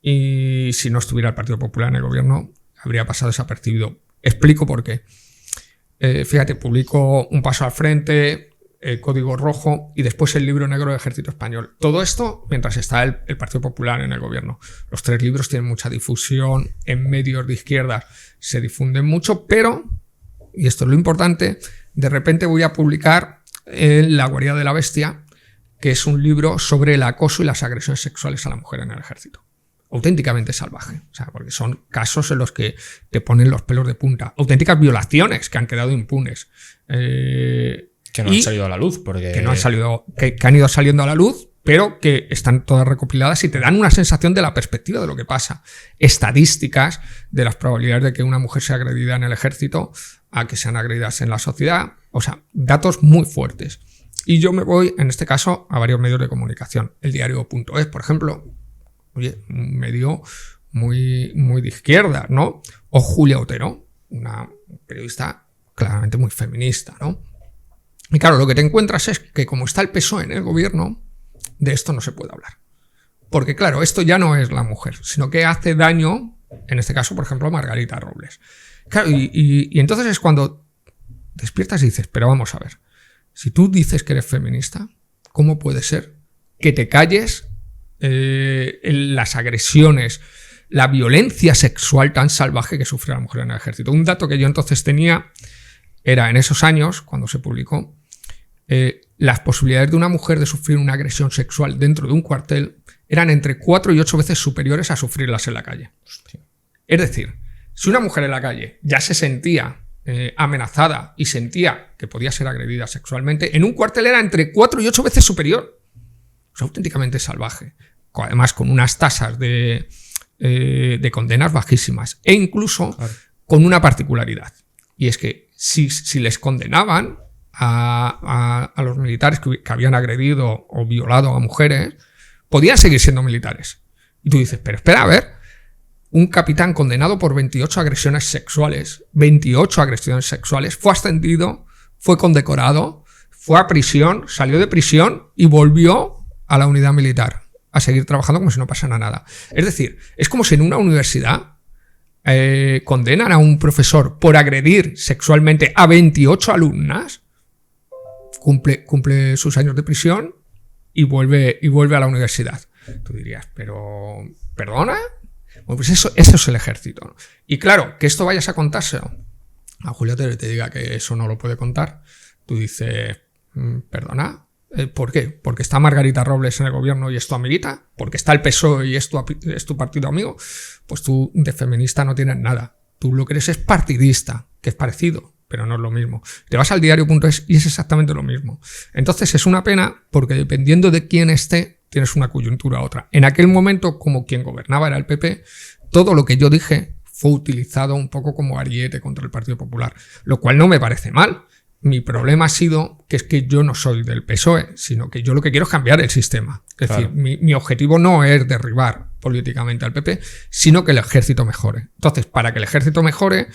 Speaker 1: Y si no estuviera el Partido Popular en el gobierno, habría pasado desapercibido. Explico por qué. Fíjate, publico Un paso al frente, Código Rojo y después el libro negro del Ejército Español. Todo esto mientras está el Partido Popular en el gobierno. Los 3 libros tienen mucha difusión, en medios de izquierda se difunden mucho, pero, y esto es lo importante, de repente voy a publicar La guarida de la bestia, que es un libro sobre el acoso y las agresiones sexuales a la mujer en el ejército. Auténticamente salvaje, o sea, porque son casos en los que te ponen los pelos de punta, auténticas violaciones que han quedado impunes.
Speaker 2: Que no han salido a la luz, porque...
Speaker 1: Que han ido saliendo a la luz, pero que están todas recopiladas y te dan una sensación de la perspectiva de lo que pasa. Estadísticas de las probabilidades de que una mujer sea agredida en el ejército a que sean agredidas en la sociedad, o sea, datos muy fuertes. Y yo me voy, en este caso, a varios medios de comunicación. El diario.es, por ejemplo, oye, un medio muy de izquierda, ¿no? O Julia Otero, una periodista claramente muy feminista, ¿no? Y claro, lo que te encuentras es que como está el PSOE en el gobierno, de esto no se puede hablar. Porque claro, esto ya no es la mujer, sino que hace daño, en este caso, por ejemplo, a Margarita Robles. Claro, y entonces es cuando despiertas y dices, pero vamos a ver, si tú dices que eres feminista, ¿cómo puede ser que te calles las agresiones, la violencia sexual tan salvaje que sufre la mujer en el ejército? Un dato que yo entonces tenía era, en esos años, cuando se publicó, las posibilidades de una mujer de sufrir una agresión sexual dentro de un cuartel eran entre 4 y 8 veces superiores a sufrirlas en la calle. Hostia. Es decir, si una mujer en la calle ya se sentía amenazada y sentía que podía ser agredida sexualmente, en un cuartel era entre 4 y 8 veces superior. Es auténticamente salvaje. Además, con unas tasas de condenas bajísimas. E incluso con una particularidad. Y es que si les condenaban a los militares que habían agredido o violado a mujeres, podían seguir siendo militares. Y tú dices, pero espera, a ver, un capitán condenado por 28 agresiones sexuales, fue ascendido, fue condecorado, fue a prisión, salió de prisión y volvió a la unidad militar a seguir trabajando como si no pasara nada. Es decir, es como si en una universidad condenan a un profesor por agredir sexualmente a 28 alumnas, cumple sus años de prisión y vuelve a la universidad. Tú dirías, pero ¿perdona? Bueno, pues eso es el ejército, ¿no? Y claro, que esto vayas a contárselo a Julia Otero y te diga que eso no lo puede contar, tú dices, ¿perdona? ¿Por qué? ¿Porque está Margarita Robles en el gobierno y es tu amiguita? ¿Porque está el PSOE y es tu partido amigo? Pues tú de feminista no tienes nada. Tú lo que eres es partidista, que es parecido, pero no es lo mismo. Te vas al diario.es y es exactamente lo mismo. Entonces es una pena porque dependiendo de quién esté, tienes una coyuntura u otra. En aquel momento, como quien gobernaba era el PP, todo lo que yo dije fue utilizado un poco como ariete contra el Partido Popular, lo cual no me parece mal. Mi problema ha sido que es que yo no soy del PSOE, sino que yo lo que quiero es cambiar el sistema. Es decir, mi objetivo no es derribar políticamente al PP, sino que el ejército mejore. Entonces, para que el ejército mejore,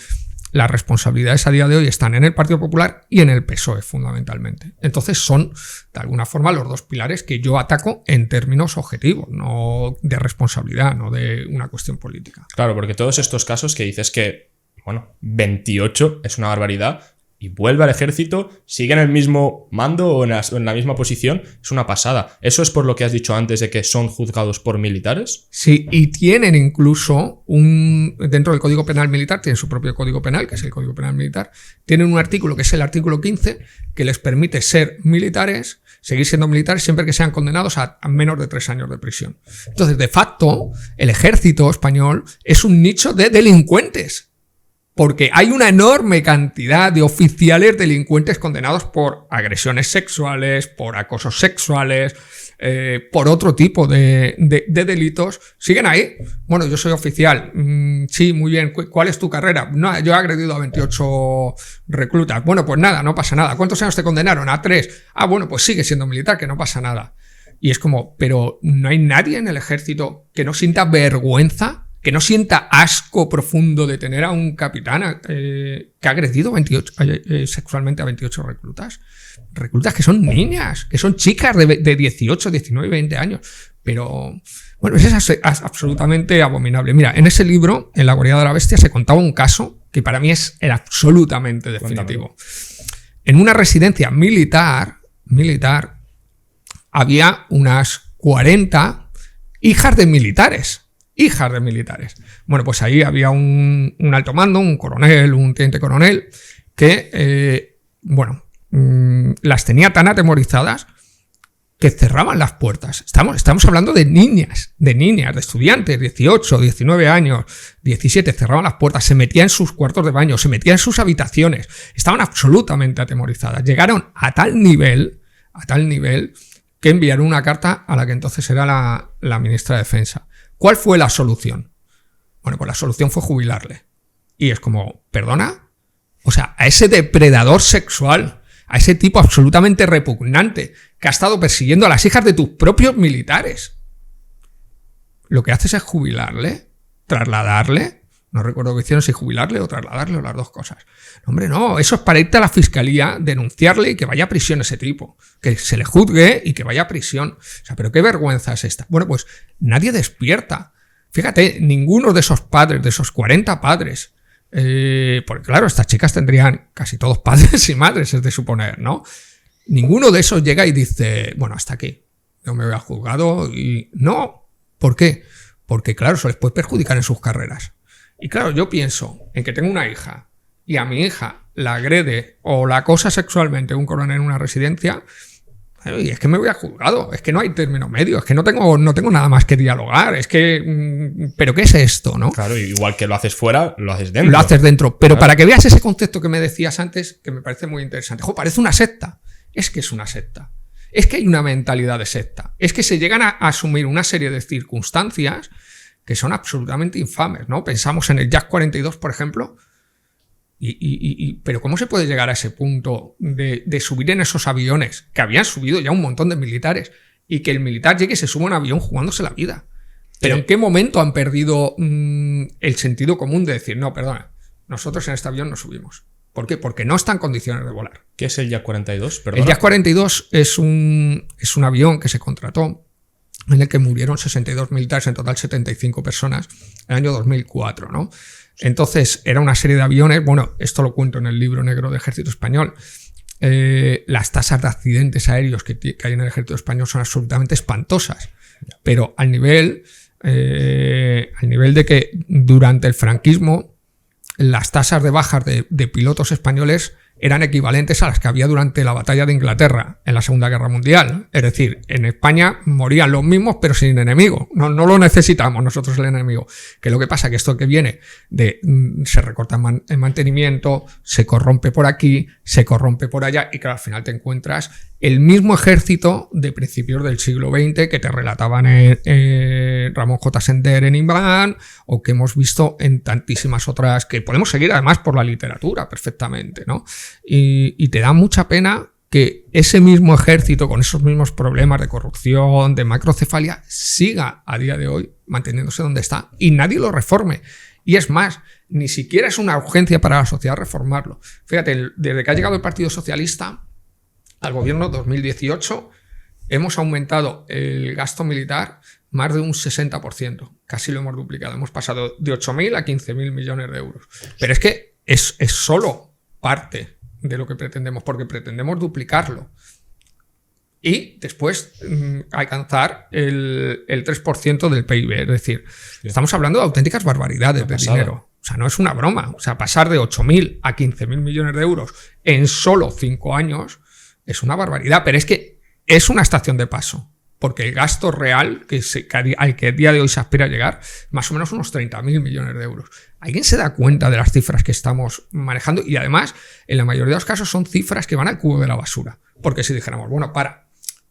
Speaker 1: las responsabilidades a día de hoy están en el Partido Popular y en el PSOE, fundamentalmente. Entonces, son, de alguna forma, los dos pilares que yo ataco en términos objetivos, no de responsabilidad, no de una cuestión política.
Speaker 2: Claro, porque todos estos casos que dices que, 28 es una barbaridad, y vuelve al ejército, sigue en el mismo mando o en la misma posición, es una pasada. ¿Eso es por lo que has dicho antes de que son juzgados por militares?
Speaker 1: Sí, y tienen incluso dentro del Código Penal Militar, tienen su propio Código Penal, que es el Código Penal Militar, tienen un artículo que es el artículo 15, que les permite ser militares, seguir siendo militares siempre que sean condenados a menos de 3 años de prisión. Entonces, de facto, el ejército español es un nicho de delincuentes. Porque hay una enorme cantidad de oficiales delincuentes condenados por agresiones sexuales, por acosos sexuales, por otro tipo de delitos. ¿Siguen ahí? Bueno, yo soy oficial. Sí, muy bien. ¿Cuál es tu carrera? No, yo he agredido a 28 reclutas. Bueno, pues nada, no pasa nada. ¿Cuántos años te condenaron? A 3. Ah, bueno, pues sigue siendo militar, que no pasa nada. Y es como, pero no hay nadie en el ejército que no sienta vergüenza, que no sienta asco profundo de tener a un capitán que ha agredido sexualmente a 28 reclutas. Reclutas que son niñas, que son chicas de 18, 19, 20 años. Pero, bueno, eso es absolutamente abominable. Mira, en ese libro, en La guarida de la bestia, se contaba un caso que para mí era absolutamente definitivo. En una residencia militar, había unas 40 hijas de militares. Bueno, pues ahí había un alto mando, un coronel, un teniente coronel, que, las tenía tan atemorizadas que cerraban las puertas. Estamos hablando de niñas, de estudiantes, 18, 19 años, 17, cerraban las puertas, se metían en sus cuartos de baño, se metían en sus habitaciones, estaban absolutamente atemorizadas. Llegaron a tal nivel que enviaron una carta a la que entonces era la ministra de Defensa. ¿Cuál fue la solución? Bueno, pues la solución fue jubilarle. Y es como, ¿perdona? O sea, a ese depredador sexual, a ese tipo absolutamente repugnante que ha estado persiguiendo a las hijas de tus propios militares, lo que haces es jubilarle, trasladarle. No recuerdo qué hicieron, si jubilarle o trasladarle o las dos cosas. Hombre, no, eso es para irte a la fiscalía, denunciarle y que vaya a prisión ese tipo. Que se le juzgue y que vaya a prisión. O sea, pero qué vergüenza es esta. Bueno, pues nadie despierta. Fíjate, ninguno de esos padres, de esos 40 padres, porque claro, estas chicas tendrían casi todos padres y madres, es de suponer, ¿no? Ninguno de esos llega y dice, bueno, hasta aquí. Yo me voy al juzgado y... No. ¿Por qué? Porque claro, eso les puede perjudicar en sus carreras. Y claro, yo pienso en que tengo una hija y a mi hija la agrede o la acosa sexualmente un coronel en una residencia, y es que me voy al juzgado, es que no hay término medio, es que no tengo nada más que dialogar, es que... ¿Pero qué es esto, no?
Speaker 2: Claro, igual que lo haces fuera, lo haces dentro.
Speaker 1: Lo haces dentro, pero
Speaker 2: claro.
Speaker 1: Para que veas ese concepto que me decías antes, que me parece muy interesante. Parece una secta. Es que es una secta. Es que hay una mentalidad de secta. Es que se llegan a asumir una serie de circunstancias que son absolutamente infames, ¿no? Pensamos en el Jack 42, por ejemplo, pero ¿cómo se puede llegar a ese punto de subir en esos aviones, que habían subido ya un montón de militares, y que el militar llegue y se suba a un avión jugándose la vida? ¿Pero en qué momento han perdido el sentido común de decir, no, perdona, nosotros en este avión no subimos? ¿Por qué? Porque no está en condiciones de volar.
Speaker 2: ¿Qué es el Jack 42? Perdona.
Speaker 1: El Jack 42 es un avión que se contrató, en el que murieron 62 militares, en total 75 personas, en el año 2004, ¿no? Entonces, era una serie de aviones, bueno, esto lo cuento en el libro negro de Ejército Español, las tasas de accidentes aéreos que hay en el Ejército Español son absolutamente espantosas, pero al nivel de que durante el franquismo las tasas de bajas de pilotos españoles eran equivalentes a las que había durante la batalla de Inglaterra en la Segunda Guerra Mundial. Es decir, en España morían los mismos pero sin enemigo. No lo necesitamos nosotros el enemigo. Que lo que pasa es que esto que viene se recorta en mantenimiento, se corrompe por aquí, se corrompe por allá y claro, al final te encuentras el mismo ejército de principios del siglo XX que te relataban Ramón J. Sender en Iván, o que hemos visto en tantísimas otras, que podemos seguir además por la literatura perfectamente, ¿no? Y te da mucha pena que ese mismo ejército, con esos mismos problemas de corrupción, de macrocefalia, siga a día de hoy manteniéndose donde está y nadie lo reforme. Y es más, ni siquiera es una urgencia para la sociedad reformarlo. Fíjate, desde que ha llegado el Partido Socialista al gobierno 2018, hemos aumentado el gasto militar más de un 60%. Casi lo hemos duplicado. Hemos pasado de 8.000 a 15.000 millones de euros. Pero es que es solo parte de lo que pretendemos, porque pretendemos duplicarlo. Y después alcanzar el 3% del PIB. Es decir, estamos hablando de auténticas barbaridades de dinero. O sea, no es una broma. O sea, pasar de 8.000 a 15.000 millones de euros en solo 5 años es una barbaridad. Pero es que es una estación de paso. Porque el gasto real al que a día de hoy se aspira a llegar, más o menos unos 30.000 millones de euros. ¿Alguien se da cuenta de las cifras que estamos manejando? Y además, en la mayoría de los casos son cifras que van al cubo de la basura. Porque si dijéramos, bueno,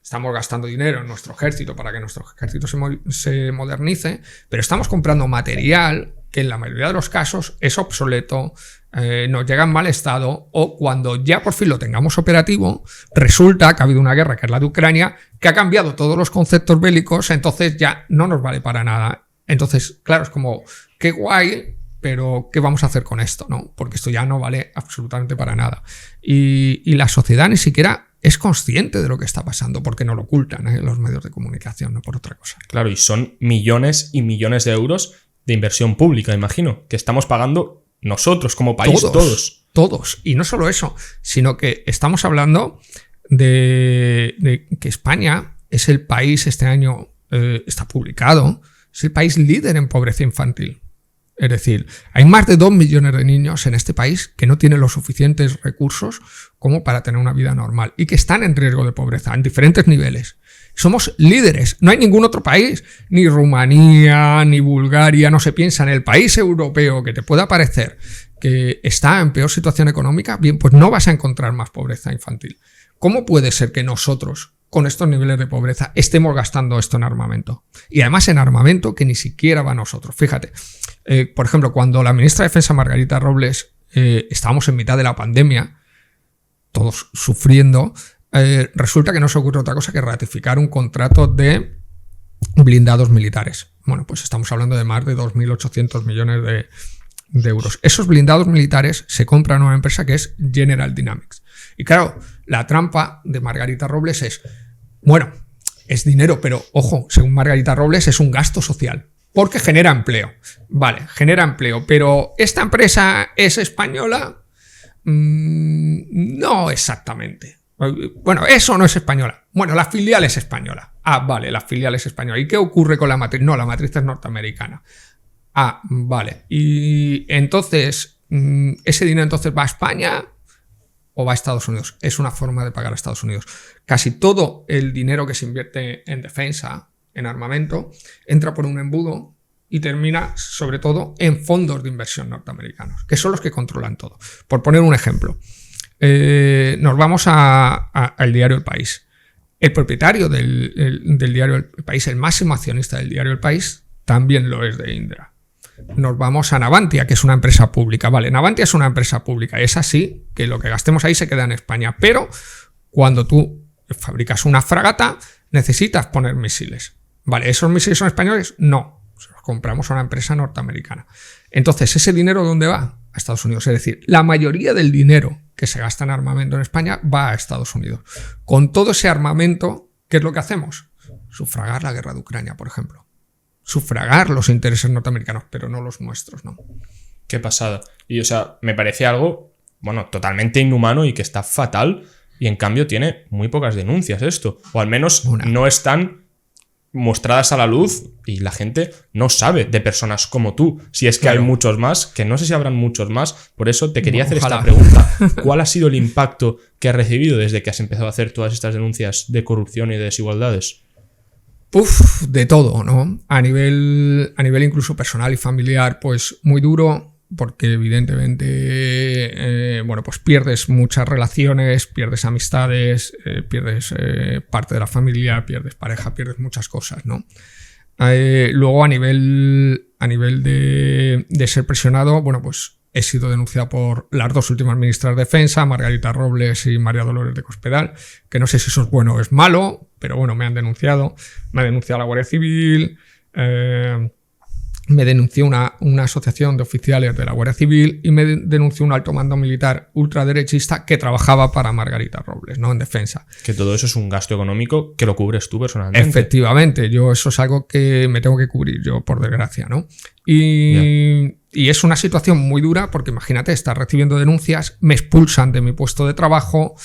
Speaker 1: estamos gastando dinero en nuestro ejército para que nuestro ejército se modernice, pero estamos comprando material que en la mayoría de los casos es obsoleto, nos llega en mal estado, o cuando ya por fin lo tengamos operativo, resulta que ha habido una guerra, que es la de Ucrania, que ha cambiado todos los conceptos bélicos, entonces ya no nos vale para nada. Entonces, claro, es como, qué guay, pero ¿qué vamos a hacer con esto? ¿No? Porque esto ya no vale absolutamente para nada. Y la sociedad ni siquiera es consciente de lo que está pasando, porque no lo ocultan los medios de comunicación, no por otra cosa.
Speaker 2: Claro, y son millones y millones de euros de inversión pública, imagino, que estamos pagando nosotros como país,
Speaker 1: todos. Y no solo eso, sino que estamos hablando de que España es el país, este año está publicado, es el país líder en pobreza infantil. Es decir, hay más de 2 millones de niños en este país que no tienen los suficientes recursos como para tener una vida normal y que están en riesgo de pobreza en diferentes niveles. Somos líderes. No hay ningún otro país, ni Rumanía, ni Bulgaria, no se piensa en el país europeo que te pueda parecer que está en peor situación económica. Bien, pues no vas a encontrar más pobreza infantil. ¿Cómo puede ser que nosotros, con estos niveles de pobreza, estemos gastando esto en armamento? Y además en armamento que ni siquiera va a nosotros. Fíjate, por ejemplo, cuando la ministra de Defensa Margarita Robles, estábamos en mitad de la pandemia, todos sufriendo, resulta que no se ocurre otra cosa que ratificar un contrato de blindados militares. Bueno, pues estamos hablando de más de 2.800 millones de euros. Esos blindados militares se compran a una empresa que es General Dynamics. Y claro, la trampa de Margarita Robles es, bueno, es dinero, pero ojo, según Margarita Robles es un gasto social, porque genera empleo. Vale, genera empleo, pero ¿esta empresa es española? No exactamente. Bueno, eso no es española. Bueno, la filial es española. Ah, vale, la filial es española. ¿Y qué ocurre con la matriz? No, la matriz es norteamericana. Ah, vale. Y entonces, ¿ese dinero entonces va a España o va a Estados Unidos? Es una forma de pagar a Estados Unidos. Casi todo el dinero que se invierte en defensa, en armamento, entra por un embudo y termina, sobre todo, en fondos de inversión norteamericanos, que son los que controlan todo. Por poner un ejemplo, nos vamos al diario El País. El propietario del diario El País, el máximo accionista del diario El País, también lo es de Indra. Nos vamos a Navantia, que es una empresa pública. Vale, Navantia es una empresa pública. Es así que lo que gastemos ahí se queda en España. Pero cuando tú fabricas una fragata, necesitas poner misiles. Vale, ¿esos misiles son españoles? No. Los compramos a una empresa norteamericana. Entonces, ¿ese dinero dónde va? A Estados Unidos. Es decir, la mayoría del dinero que se gasta en armamento en España va a Estados Unidos. Con todo ese armamento, ¿qué es lo que hacemos? Sufragar la guerra de Ucrania, por ejemplo. Sufragar los intereses norteamericanos, pero no los nuestros, ¿no?
Speaker 2: Qué pasada. Y, o sea, me parece algo, bueno, totalmente inhumano y que está fatal, y en cambio tiene muy pocas denuncias esto. O al menos no están mostradas a la luz y la gente no sabe de personas como tú. Si es que hay muchos más, que no sé si habrán muchos más. Por eso te quería hacer esta pregunta. ¿Cuál ha sido el impacto que has recibido desde que has empezado a hacer todas estas denuncias de corrupción y de desigualdades?
Speaker 1: De todo, ¿no? A nivel incluso personal y familiar, pues muy duro. porque evidentemente bueno, pues pierdes muchas relaciones, pierdes amistades, pierdes parte de la familia, pierdes pareja, pierdes muchas cosas, ¿no? Luego a nivel de ser presionado, bueno, pues he sido denunciado por las dos últimas ministras de Defensa, Margarita Robles y María Dolores de Cospedal, que no sé si eso es bueno o es malo, pero bueno, me han denunciado. Me ha denunciado la Guardia Civil, me denunció una asociación de oficiales de la Guardia Civil y me denunció un alto mando militar ultraderechista que trabajaba para Margarita Robles, ¿no? En defensa.
Speaker 2: Que todo eso es un gasto económico que lo cubres tú personalmente.
Speaker 1: Efectivamente, yo eso es algo que me tengo que cubrir yo, por desgracia, ¿no? Y es una situación muy dura porque imagínate, estar recibiendo denuncias, me expulsan de mi puesto de trabajo,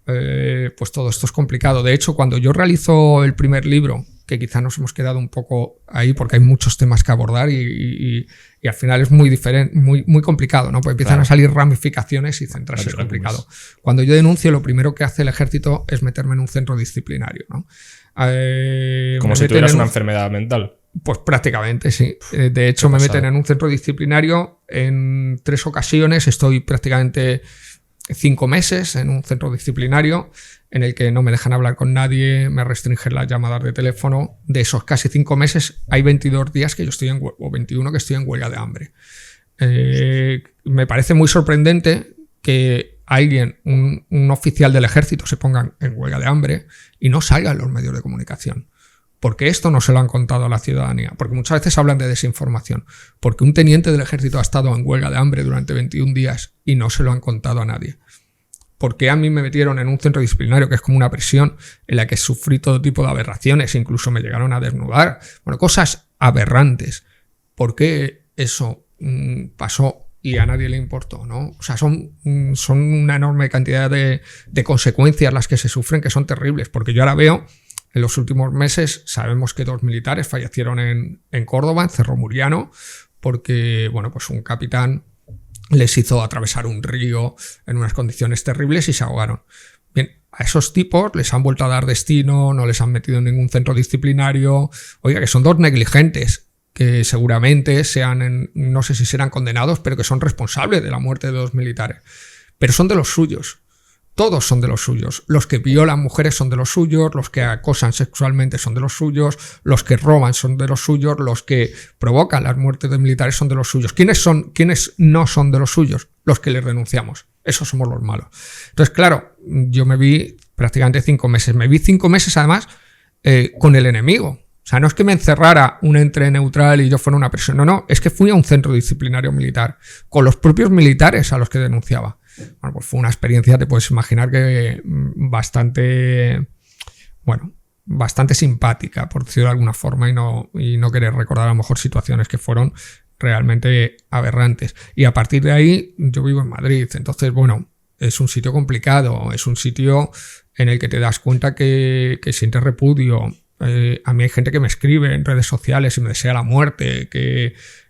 Speaker 1: pues todo esto es complicado. De hecho, cuando yo realizo el primer libro, que quizá nos hemos quedado un poco ahí porque hay muchos temas que abordar y al final es muy diferente, muy complicado, ¿no? Porque empiezan a salir ramificaciones y centrarse es complicado. Cuando yo denuncio, lo primero que hace el ejército es meterme en un centro disciplinario, ¿no?
Speaker 2: Como si tuvieras una enfermedad mental.
Speaker 1: Pues prácticamente, sí. De hecho, me meten en un centro disciplinario en 3 ocasiones. Estoy prácticamente 5 meses en un centro disciplinario en el que no me dejan hablar con nadie, me restringen las llamadas de teléfono. De esos casi 5 meses, hay 22 días que yo estoy o 21 que estoy en huelga de hambre. Me parece muy sorprendente que alguien, un oficial del ejército, se ponga en huelga de hambre y no salga en los medios de comunicación. Porque esto no se lo han contado a la ciudadanía. Porque muchas veces hablan de desinformación. Porque un teniente del ejército ha estado en huelga de hambre durante 21 días y no se lo han contado a nadie. Porque a mí me metieron en un centro disciplinario que es como una prisión en la que sufrí todo tipo de aberraciones, incluso me llegaron a desnudar. Bueno, cosas aberrantes. ¿Por qué eso pasó y a nadie le importó, ¿no? O sea, son una enorme cantidad de consecuencias las que se sufren que son terribles. Porque yo ahora veo, en los últimos meses, sabemos que 2 militares fallecieron en Córdoba, en Cerro Muriano, porque, bueno, pues un capitán les hizo atravesar un río en unas condiciones terribles y se ahogaron. Bien, a esos tipos les han vuelto a dar destino, no les han metido en ningún centro disciplinario. Oiga, que son 2 negligentes, que seguramente no sé si serán condenados, pero que son responsables de la muerte de 2 militares. Pero son de los suyos. Todos son de los suyos. Los que violan mujeres son de los suyos, los que acosan sexualmente son de los suyos, los que roban son de los suyos, los que provocan las muertes de militares son de los suyos. ¿Quiénes no son de los suyos? Los que les denunciamos. Esos somos los malos. Entonces, claro, yo me vi prácticamente 5 meses. Me vi 5 meses, además, con el enemigo. O sea, no es que me encerrara un ente neutral y yo fuera una persona. No, es que fui a un centro disciplinario militar con los propios militares a los que denunciaba. Bueno, pues fue una experiencia, te puedes imaginar que bastante simpática, por decirlo de alguna forma, y no querer recordar a lo mejor situaciones que fueron realmente aberrantes. Y a partir de ahí, yo vivo en Madrid, entonces, bueno, es un sitio complicado, es un sitio en el que te das cuenta que sientes repudio. A mí hay gente que me escribe en redes sociales y me desea la muerte,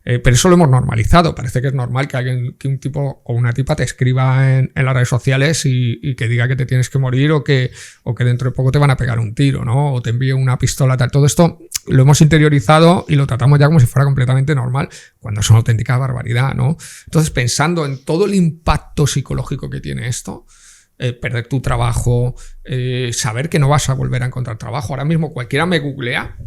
Speaker 1: pero eso lo hemos normalizado. Parece que es normal que un tipo o una tipa te escriba en las redes sociales y que diga que te tienes que morir o que dentro de poco te van a pegar un tiro, ¿no? O te envíe una pistola, tal. Todo esto lo hemos interiorizado y lo tratamos ya como si fuera completamente normal, cuando es una auténtica barbaridad, ¿no? Entonces, pensando en todo el impacto psicológico que tiene esto, perder tu trabajo, saber que no vas a volver a encontrar trabajo. Ahora mismo cualquiera me googlea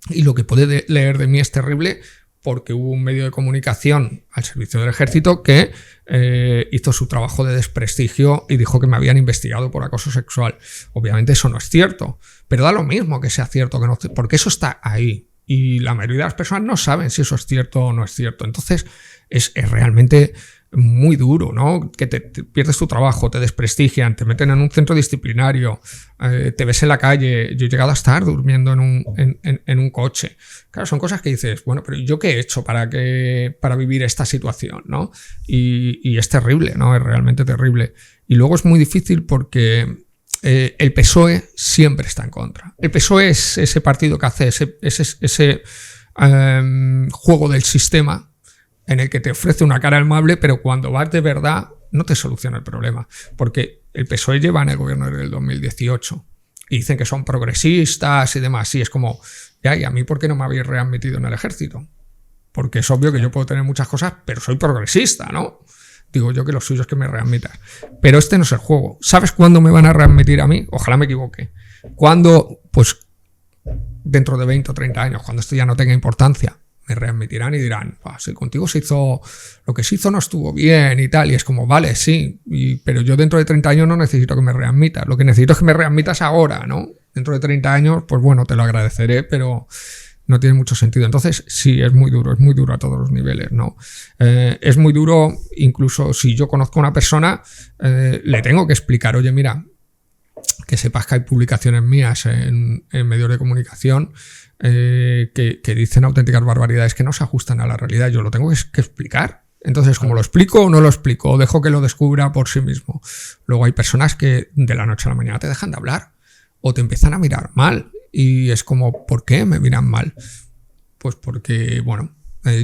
Speaker 1: y lo que puede leer de mí es terrible, porque hubo un medio de comunicación al servicio del ejército que hizo su trabajo de desprestigio y dijo que me habían investigado por acoso sexual. Obviamente eso no es cierto, pero da lo mismo que sea cierto que no, porque eso está ahí y la mayoría de las personas no saben si eso es cierto o no es cierto. Entonces es realmente muy duro, ¿no? Que te pierdes tu trabajo, te desprestigian, te meten en un centro disciplinario, te ves en la calle. Yo he llegado a estar durmiendo en un coche. Claro, son cosas que dices, bueno, pero ¿yo qué he hecho para vivir esta situación, ¿no? Y es terrible, ¿no? Es realmente terrible. Y luego es muy difícil porque el PSOE siempre está en contra. El PSOE es ese partido que hace ese juego del sistema en el que te ofrece una cara amable, pero cuando vas de verdad no te soluciona el problema. Porque el PSOE lleva en el gobierno desde el 2018 y dicen que son progresistas y demás. Y es como, ya, ¿y a mí por qué no me habéis readmitido en el ejército? porque es obvio que yo puedo tener muchas cosas, pero soy progresista, ¿no? Digo yo que lo suyo es que me readmitas. Pero este no es el juego. ¿Sabes cuándo me van a readmitir a mí? Ojalá me equivoque. Cuando, pues, dentro de 20 o 30 años, cuando esto ya no tenga importancia, me readmitirán y dirán, si contigo se hizo, lo que se hizo no estuvo bien y tal. Y es como, vale, sí, pero yo dentro de 30 años no necesito que me readmitas. Lo que necesito es que me readmitas ahora, ¿no? Dentro de 30 años, pues bueno, te lo agradeceré, pero no tiene mucho sentido. Entonces, sí, es muy duro a todos los niveles, ¿no? Es muy duro, incluso si yo conozco a una persona, le tengo que explicar, oye, mira, que sepas que hay publicaciones mías en medios de comunicación que dicen auténticas barbaridades que no se ajustan a la realidad. Yo lo tengo que explicar. Entonces, como lo explico o no lo explico, o dejo que lo descubra por sí mismo. Luego hay personas que de la noche a la mañana te dejan de hablar o te empiezan a mirar mal. Y es como, ¿por qué me miran mal? Pues porque, bueno,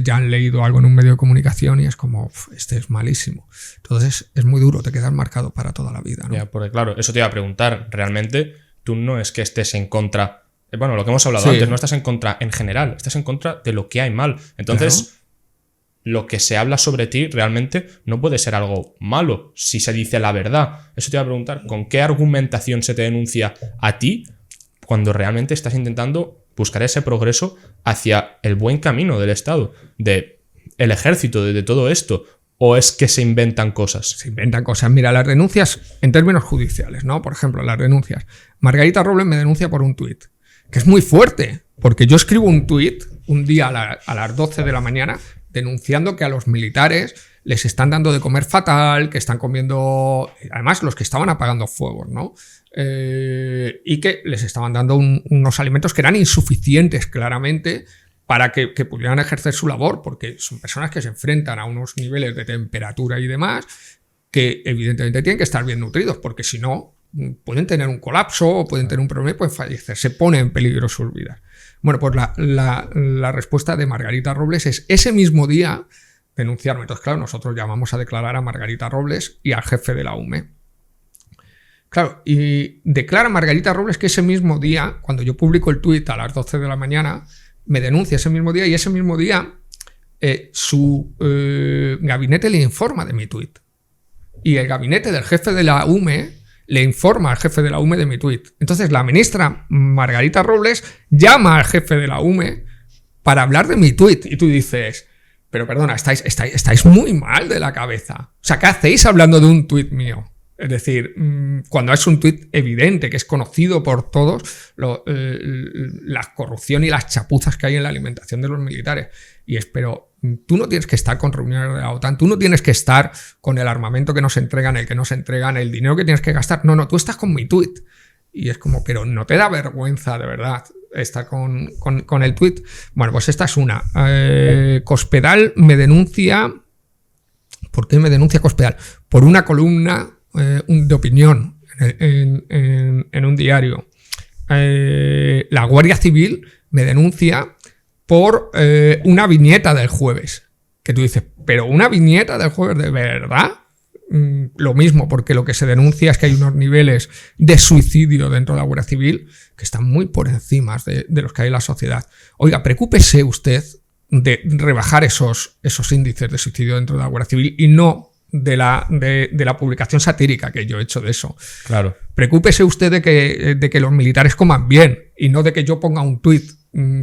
Speaker 1: ya han leído algo en un medio de comunicación y es como, este es malísimo. Entonces es muy duro, te quedas marcado para toda la vida, ¿no?
Speaker 2: Ya, porque claro, eso te iba a preguntar. Realmente tú no es que estés en contra, bueno, lo que hemos hablado antes, no estás en contra en general, estás en contra de lo que hay mal. Entonces, lo que se habla sobre ti realmente no puede ser algo malo si se dice la verdad. Eso te iba a preguntar, ¿con qué argumentación se te denuncia a ti cuando realmente estás intentando buscar ese progreso hacia el buen camino del Estado, del ejército, de todo esto? ¿O es que se inventan cosas?
Speaker 1: Se inventan cosas. Mira, las denuncias en términos judiciales, ¿no? Por ejemplo, las denuncias. Margarita Robles me denuncia por un tuit, que es muy fuerte, porque yo escribo un tuit un día a las 12 de la mañana denunciando que a los militares les están dando de comer fatal, que están comiendo, además los que estaban apagando fuegos, ¿no? Y que les estaban dando unos alimentos que eran insuficientes claramente para que pudieran ejercer su labor, porque son personas que se enfrentan a unos niveles de temperatura y demás que evidentemente tienen que estar bien nutridos, porque si no pueden tener un colapso o pueden tener un problema y pueden fallecer, se pone en peligro sus vidas. Bueno, pues la respuesta de Margarita Robles es ese mismo día denunciarme. Entonces, claro, nosotros llamamos a declarar a Margarita Robles y al jefe de la UME. Claro, y declara Margarita Robles que ese mismo día, cuando yo publico el tuit a las 12 de la mañana, me denuncia ese mismo día y ese mismo día su gabinete le informa de mi tuit. Y el gabinete del jefe de la UME le informa al jefe de la UME de mi tuit. Entonces la ministra Margarita Robles llama al jefe de la UME para hablar de mi tuit. Y tú dices, pero perdona, estáis muy mal de la cabeza. O sea, ¿qué hacéis hablando de un tuit mío? Es decir, cuando es un tuit evidente, que es conocido por todos, la corrupción y las chapuzas que hay en la alimentación de los militares. Y pero tú no tienes que estar con reuniones de la OTAN, tú no tienes que estar con el armamento que nos entregan, el que nos entregan, el dinero que tienes que gastar. No, tú estás con mi tuit. Y es como, pero no te da vergüenza de verdad estar con el tuit. Bueno, pues esta es una. Cospedal me denuncia. ¿Por qué me denuncia Cospedal? Por una columna de opinión en un diario. La Guardia Civil me denuncia por una viñeta del jueves. Que tú dices, ¿pero una viñeta del jueves de verdad? Lo mismo, porque lo que se denuncia es que hay unos niveles de suicidio dentro de la Guardia Civil que están muy por encima de los que hay en la sociedad. Oiga, preocúpese usted de rebajar esos índices de suicidio dentro de la Guardia Civil y no de la publicación satírica que yo he hecho de eso.
Speaker 2: Claro.
Speaker 1: Preocúpese usted de que los militares coman bien y no de que yo ponga un tuit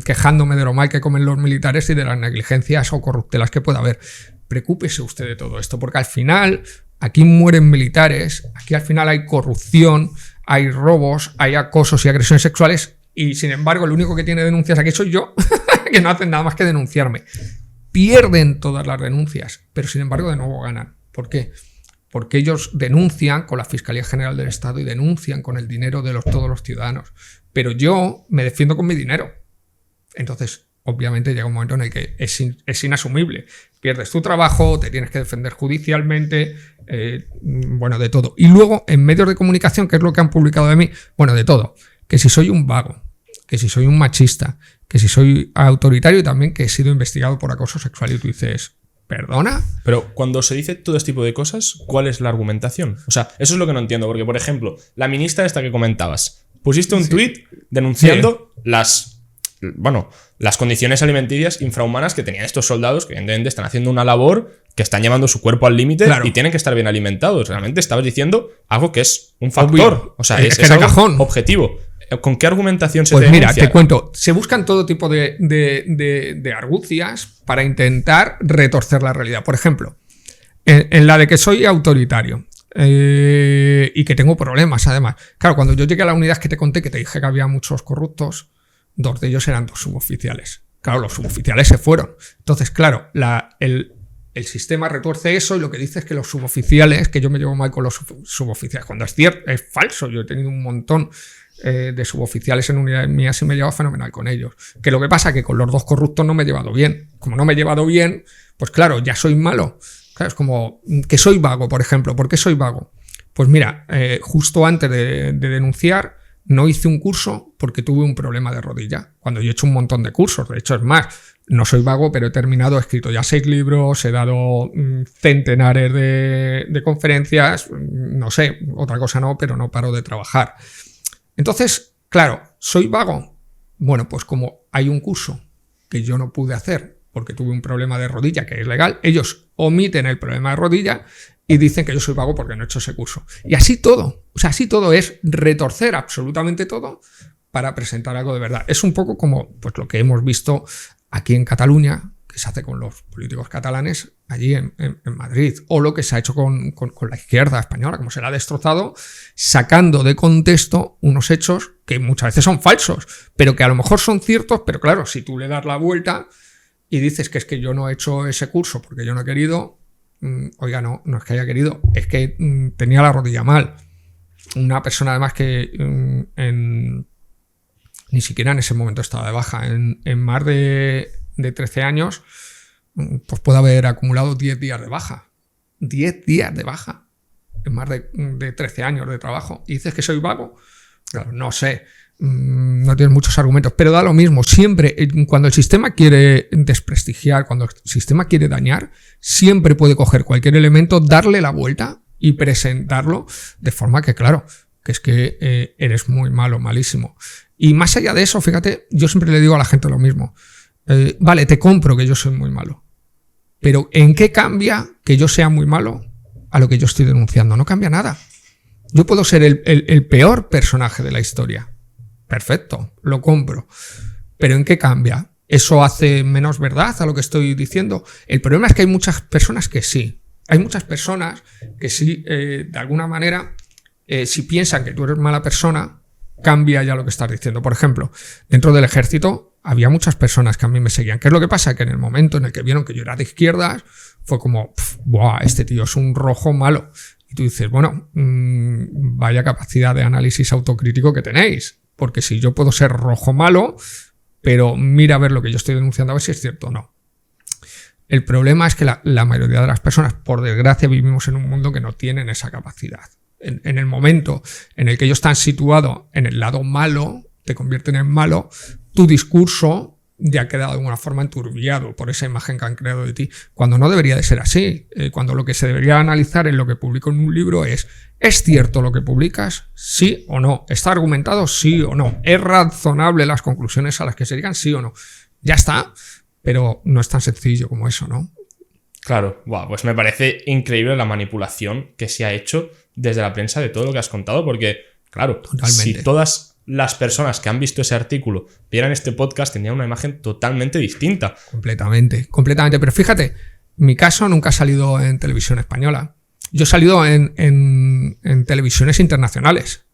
Speaker 1: quejándome de lo mal que comen los militares y de las negligencias o corruptelas que pueda haber. Preocúpese usted de todo esto, porque al final aquí mueren militares, aquí al final hay corrupción, hay robos, hay acosos y agresiones sexuales y sin embargo el único que tiene denuncias aquí soy yo, que no hacen nada más que denunciarme. Pierden todas las denuncias, pero sin embargo de nuevo ganan. ¿Por qué? Porque ellos denuncian con la Fiscalía General del Estado y denuncian con el dinero de todos los ciudadanos. Pero yo me defiendo con mi dinero. Entonces, obviamente llega un momento en el que es inasumible. Pierdes tu trabajo, te tienes que defender judicialmente, bueno, de todo. Y luego, en medios de comunicación, ¿qué es lo que han publicado de mí? Bueno, de todo. Que si soy un vago, que si soy un machista, que si soy autoritario y también que he sido investigado por acoso sexual. Y tú dices, ¿perdona?
Speaker 2: Pero cuando se dice todo este tipo de cosas, ¿cuál es la argumentación? O sea, eso es lo que no entiendo, porque, por ejemplo, la ministra esta que comentabas, pusiste un tuit denunciando las las condiciones alimenticias infrahumanas que tenían estos soldados, que evidentemente están haciendo una labor, que están llevando su cuerpo al límite, claro, y tienen que estar bien alimentados. Realmente estabas diciendo algo que es un factor.
Speaker 1: Obvio.
Speaker 2: O sea, es algo cajón objetivo. ¿Con qué argumentación se
Speaker 1: denuncia?
Speaker 2: Pues
Speaker 1: mira, te cuento. Se buscan todo tipo de argucias para intentar retorcer la realidad. Por ejemplo, en la de que soy autoritario y que tengo problemas, además. Claro, cuando yo llegué a la unidad que te conté, que te dije que había muchos corruptos, 2 de ellos eran 2 suboficiales. Claro, los suboficiales se fueron. Entonces, claro, el sistema retuerce eso y lo que dice es que los suboficiales, que yo me llevo mal con los suboficiales, cuando es cierto, es falso. Yo he tenido un montón de suboficiales en unidades mías y me he llevado fenomenal con ellos. Que lo que pasa es que con los 2 corruptos no me he llevado bien. Como no me he llevado bien, pues claro, ya soy malo. Claro, es como que soy vago, por ejemplo. ¿Por qué soy vago? Pues mira, justo antes de denunciar, no hice un curso porque tuve un problema de rodilla. Cuando yo he hecho un montón de cursos, de hecho es más, no soy vago, pero he escrito ya 6 libros, he dado centenares de conferencias, no sé, otra cosa no, pero no paro de trabajar. Entonces, claro, ¿soy vago? Bueno, pues como hay un curso que yo no pude hacer porque tuve un problema de rodilla, que es legal, ellos omiten el problema de rodilla y dicen que yo soy vago porque no he hecho ese curso. Y así todo, o sea, así todo es retorcer absolutamente todo para presentar algo de verdad. Es un poco como pues, lo que hemos visto aquí en Cataluña, que se hace con los políticos catalanes allí en Madrid, o lo que se ha hecho con la izquierda española, como se la ha destrozado, sacando de contexto unos hechos que muchas veces son falsos, pero que a lo mejor son ciertos, pero claro, si tú le das la vuelta y dices que es que yo no he hecho ese curso porque yo no he querido, oiga, no es que haya querido, es que tenía la rodilla mal. Una persona además que ni siquiera en ese momento estaba de baja, en más de 13 años, pues puede haber acumulado 10 días de baja. 10 días de baja en más de 13 años de trabajo. ¿Y dices que soy vago? Claro, no sé, no tienes muchos argumentos, pero da lo mismo. Siempre, cuando el sistema quiere desprestigiar, cuando el sistema quiere dañar, siempre puede coger cualquier elemento, darle la vuelta y presentarlo de forma que, claro, que es que eres muy malo, malísimo. Y más allá de eso, fíjate, yo siempre le digo a la gente lo mismo. Vale, te compro que yo soy muy malo, pero ¿en qué cambia que yo sea muy malo a lo que yo estoy denunciando? No cambia nada. Yo puedo ser el peor personaje de la historia. Perfecto, lo compro. ¿Pero en qué cambia? ¿Eso hace menos verdad a lo que estoy diciendo? El problema es que hay muchas personas que sí. Hay muchas personas que sí, de alguna manera, si piensan que tú eres mala persona, cambia ya lo que estás diciendo. Por ejemplo, dentro del ejército había muchas personas que a mí me seguían. ¿Qué es lo que pasa? Que en el momento en el que vieron que yo era de izquierdas, fue como, ¡buah! Este tío es un rojo malo. Y tú dices, bueno, vaya capacidad de análisis autocrítico que tenéis. Porque si yo puedo ser rojo malo, pero mira a ver lo que yo estoy denunciando a ver si es cierto o no. El problema es que la mayoría de las personas, por desgracia, vivimos en un mundo que no tienen esa capacidad. En el momento en el que ellos están situados en el lado malo, te convierten en malo, tu discurso ya ha quedado de alguna forma enturbiado por esa imagen que han creado de ti, cuando no debería de ser así. Cuando lo que se debería analizar en lo que publico en un libro ¿es cierto lo que publicas? ¿Sí o no? ¿Está argumentado? ¿Sí o no? ¿Es razonable las conclusiones a las que se llegan? ¿Sí o no? Ya está, pero no es tan sencillo como eso, ¿no?
Speaker 2: Claro, pues me parece increíble la manipulación que se ha hecho desde la prensa de todo lo que has contado, porque, claro, totalmente. Si todas las personas que han visto ese artículo vieran este podcast, tendrían una imagen totalmente distinta.
Speaker 1: Completamente. Pero fíjate, mi caso nunca ha salido en televisión española. Yo he salido en televisiones internacionales,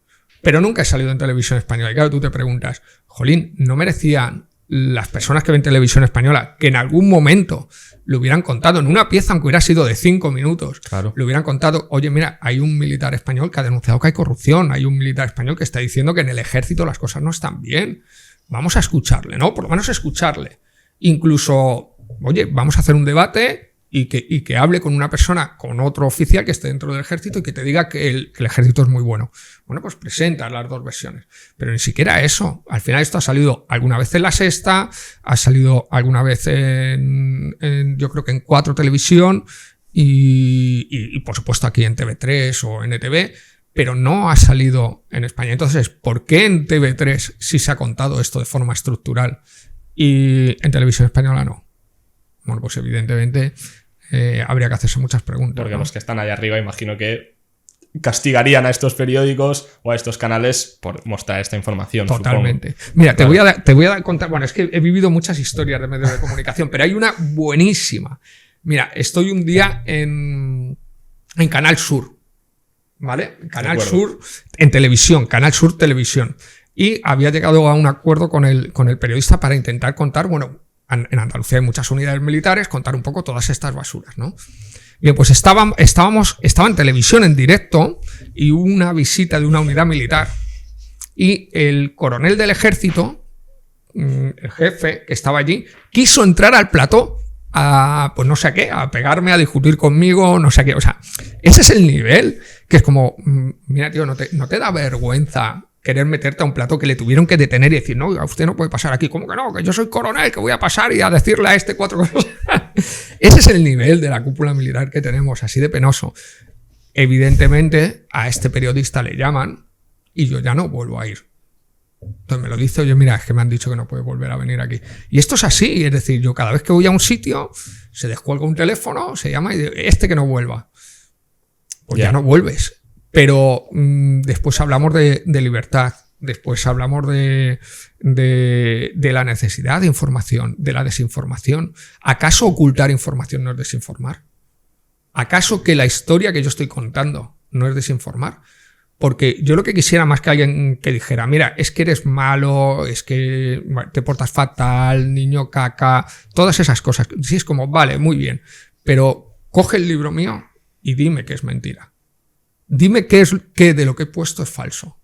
Speaker 1: pero nunca he salido en televisión española. Y claro, tú te preguntas, jolín, ¿no merecían las personas que ven televisión española que en algún momento le hubieran contado en una pieza, aunque hubiera sido de 5 minutos, claro, le hubieran contado, oye, mira, hay un militar español que ha denunciado que hay corrupción, hay un militar español que está diciendo que en el ejército las cosas no están bien, vamos a escucharle, ¿no? Por lo menos escucharle. Incluso, oye, vamos a hacer un debate y que hable con una persona, con otro oficial que esté dentro del ejército y que te diga que el ejército es muy bueno. Bueno, pues presenta las dos versiones. Pero ni siquiera eso. Al final esto ha salido alguna vez en La Sexta, ha salido alguna vez yo creo que en 4 Televisión y por supuesto aquí en TV3 o NTV, pero no ha salido en España. Entonces, ¿por qué en TV3 sí se ha contado esto de forma estructural y en Televisión Española no? Bueno, pues evidentemente habría que hacerse muchas preguntas.
Speaker 2: Porque
Speaker 1: ¿no?
Speaker 2: los que están allá arriba, imagino que castigarían a estos periódicos o a estos canales por mostrar esta información.
Speaker 1: Totalmente.
Speaker 2: Supongo.
Speaker 1: Mira, te voy a contar. Bueno, es que he vivido muchas historias de medios de comunicación, pero hay una buenísima. Mira, estoy un día en Canal Sur, ¿vale? Canal Sur en televisión, Canal Sur Televisión. Y había llegado a un acuerdo con el periodista para intentar contar, bueno, en Andalucía hay muchas unidades militares, contar un poco todas estas basuras, ¿no? Bien, pues estaba en televisión en directo y hubo una visita de una unidad militar y el coronel del ejército, el jefe que estaba allí, quiso entrar al plató pues no sé a qué, a pegarme, a discutir conmigo, no sé a qué. O sea, ese es el nivel, que es como, mira, tío, ¿no te da vergüenza querer meterte a un plató que le tuvieron que detener y decir, no, usted no puede pasar aquí? ¿Cómo que no? Que yo soy coronel, que voy a pasar y a decirle a este 4 cosas. Ese es el nivel de la cúpula militar que tenemos, así de penoso. Evidentemente, a este periodista le llaman y yo ya no vuelvo a ir. Entonces me lo dice, oye, mira, es que me han dicho que no puede volver a venir aquí. Y esto es así, es decir, yo cada vez que voy a un sitio, se descuelga un teléfono, se llama y digo, que no vuelva. Pues ya no vuelves. Pero después hablamos de libertad, después hablamos de la necesidad de información, de la desinformación. ¿Acaso ocultar información no es desinformar? ¿Acaso que la historia que yo estoy contando no es desinformar? Porque yo lo que quisiera más que alguien que dijera, mira, es que eres malo, es que te portas fatal, niño caca, todas esas cosas. Sí, es como, vale, muy bien, pero coge el libro mío y dime que es mentira. Dime qué de lo que he puesto es falso.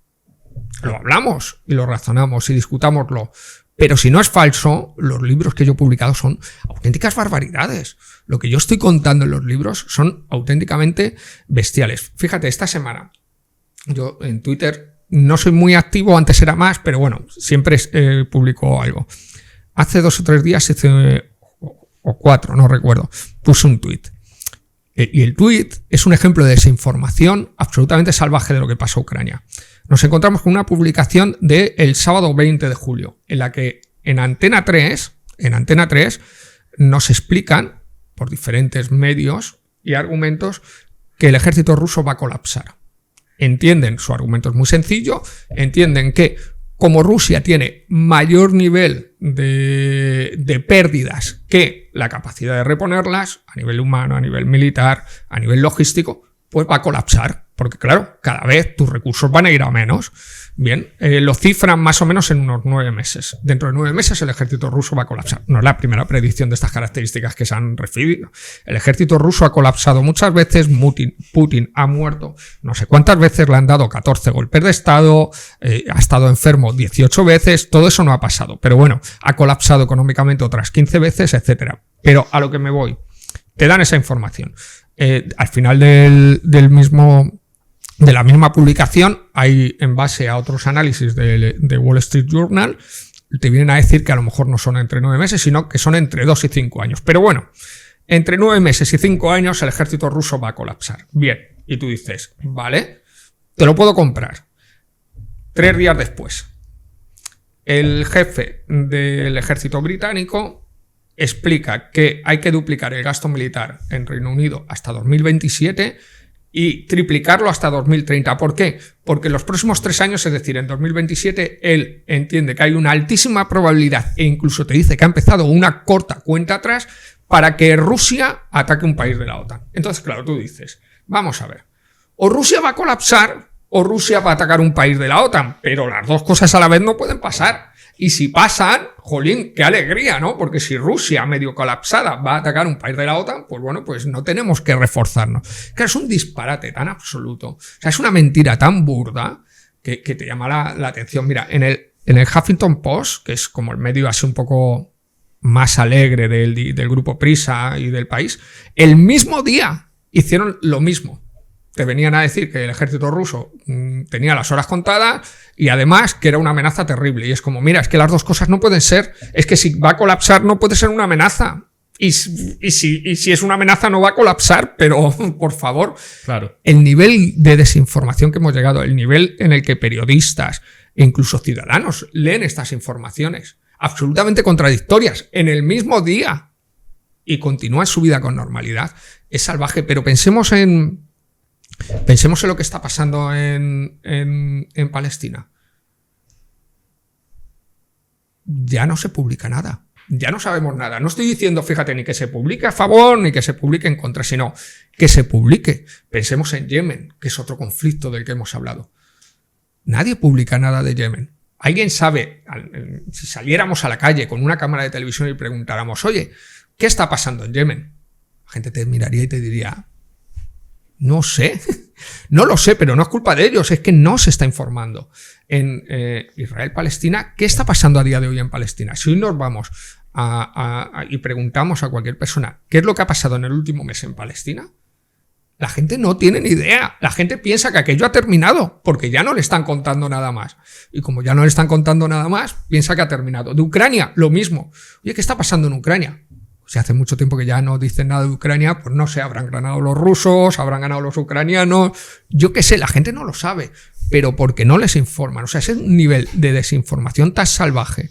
Speaker 1: Lo hablamos y lo razonamos y discutámoslo. Pero si no es falso, los libros que yo he publicado son auténticas barbaridades. Lo que yo estoy contando en los libros son auténticamente bestiales. Fíjate, esta semana, yo en Twitter no soy muy activo, antes era más, pero bueno, siempre publico algo. Hace 2 o 3 días, o 4, no recuerdo, puse un tuit. Y el tuit es un ejemplo de desinformación absolutamente salvaje de lo que pasó en Ucrania. Nos encontramos con una publicación del sábado 20 de julio, en la que en Antena 3 nos explican, por diferentes medios y argumentos, que el ejército ruso va a colapsar. Entienden, su argumento es muy sencillo, entienden que como Rusia tiene mayor nivel de pérdidas que la capacidad de reponerlas, a nivel humano, a nivel militar, a nivel logístico, pues va a colapsar. Porque claro, cada vez tus recursos van a ir a menos. Bien, lo cifran más o menos en unos 9 meses. Dentro de 9 meses el ejército ruso va a colapsar. No es la primera predicción de estas características que se han referido. El ejército ruso ha colapsado muchas veces. Putin ha muerto no sé cuántas veces, le han dado 14 golpes de estado, ha estado enfermo 18 veces, todo eso no ha pasado. Pero bueno, ha colapsado económicamente otras 15 veces, etc. Pero a lo que me voy, te dan esa información. Al final de la misma publicación, hay, en base a otros análisis de Wall Street Journal, te vienen a decir que a lo mejor no son entre 9 meses, sino que son entre 2 y 5 años. Pero bueno, entre 9 meses y 5 años el ejército ruso va a colapsar. Bien, y tú dices, vale, te lo puedo comprar. 3 días después, el jefe del ejército británico explica que hay que duplicar el gasto militar en Reino Unido hasta 2027 y triplicarlo hasta 2030. ¿Por qué? Porque en los próximos 3 años, es decir, en 2027, él entiende que hay una altísima probabilidad, e incluso te dice que ha empezado una corta cuenta atrás, para que Rusia ataque un país de la OTAN. Entonces, claro, tú dices, vamos a ver, o Rusia va a colapsar o Rusia va a atacar un país de la OTAN, pero las dos cosas a la vez no pueden pasar. Y si pasan, jolín, qué alegría, ¿no? Porque si Rusia, medio colapsada, va a atacar un país de la OTAN, pues bueno, pues no tenemos que reforzarnos. Claro, es un disparate tan absoluto, o sea, es una mentira tan burda que te llama la atención. Mira, en el Huffington Post, que es como el medio así un poco más alegre del grupo Prisa y del País, el mismo día hicieron lo mismo. Te venían a decir que el ejército ruso tenía las horas contadas y además que era una amenaza terrible. Y es como, mira, es que las dos cosas no pueden ser. Es que si va a colapsar no puede ser una amenaza. Y si es una amenaza no va a colapsar, pero por favor,
Speaker 2: claro.
Speaker 1: El nivel de desinformación que hemos llegado, el nivel en el que periodistas e incluso ciudadanos leen estas informaciones absolutamente contradictorias en el mismo día y continúan su vida con normalidad, es salvaje. Pero pensemos en lo que está pasando en Palestina. Ya no se publica nada. Ya no sabemos nada. No estoy diciendo, fíjate, ni que se publique a favor ni que se publique en contra, sino que se publique. Pensemos en Yemen, que es otro conflicto del que hemos hablado. Nadie publica nada de Yemen. ¿Alguien sabe, si saliéramos a la calle con una cámara de televisión y preguntáramos, oye, ¿qué está pasando en Yemen? La gente te miraría y te diría, no sé, no lo sé, pero no es culpa de ellos, es que no se está informando. En Israel-Palestina, ¿qué está pasando a día de hoy en Palestina? Si hoy nos vamos y preguntamos a cualquier persona qué es lo que ha pasado en el último mes en Palestina, la gente no tiene ni idea. La gente piensa que aquello ha terminado porque ya no le están contando nada más. Y como ya no le están contando nada más, piensa que ha terminado. De Ucrania, lo mismo. Oye, ¿qué está pasando en Ucrania? Si hace mucho tiempo que ya no dicen nada de Ucrania, pues no sé, habrán ganado los rusos, habrán ganado los ucranianos, yo qué sé, la gente no lo sabe, pero porque no les informan. O sea, ese nivel de desinformación tan salvaje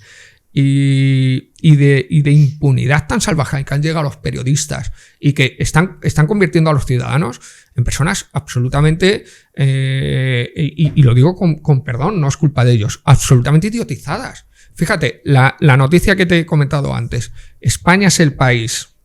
Speaker 1: y de impunidad tan salvaje al que han llegado los periodistas y que están convirtiendo a los ciudadanos en personas absolutamente, y lo digo con perdón, no es culpa de ellos, absolutamente idiotizadas. Fíjate, la noticia que te he comentado antes, España es el país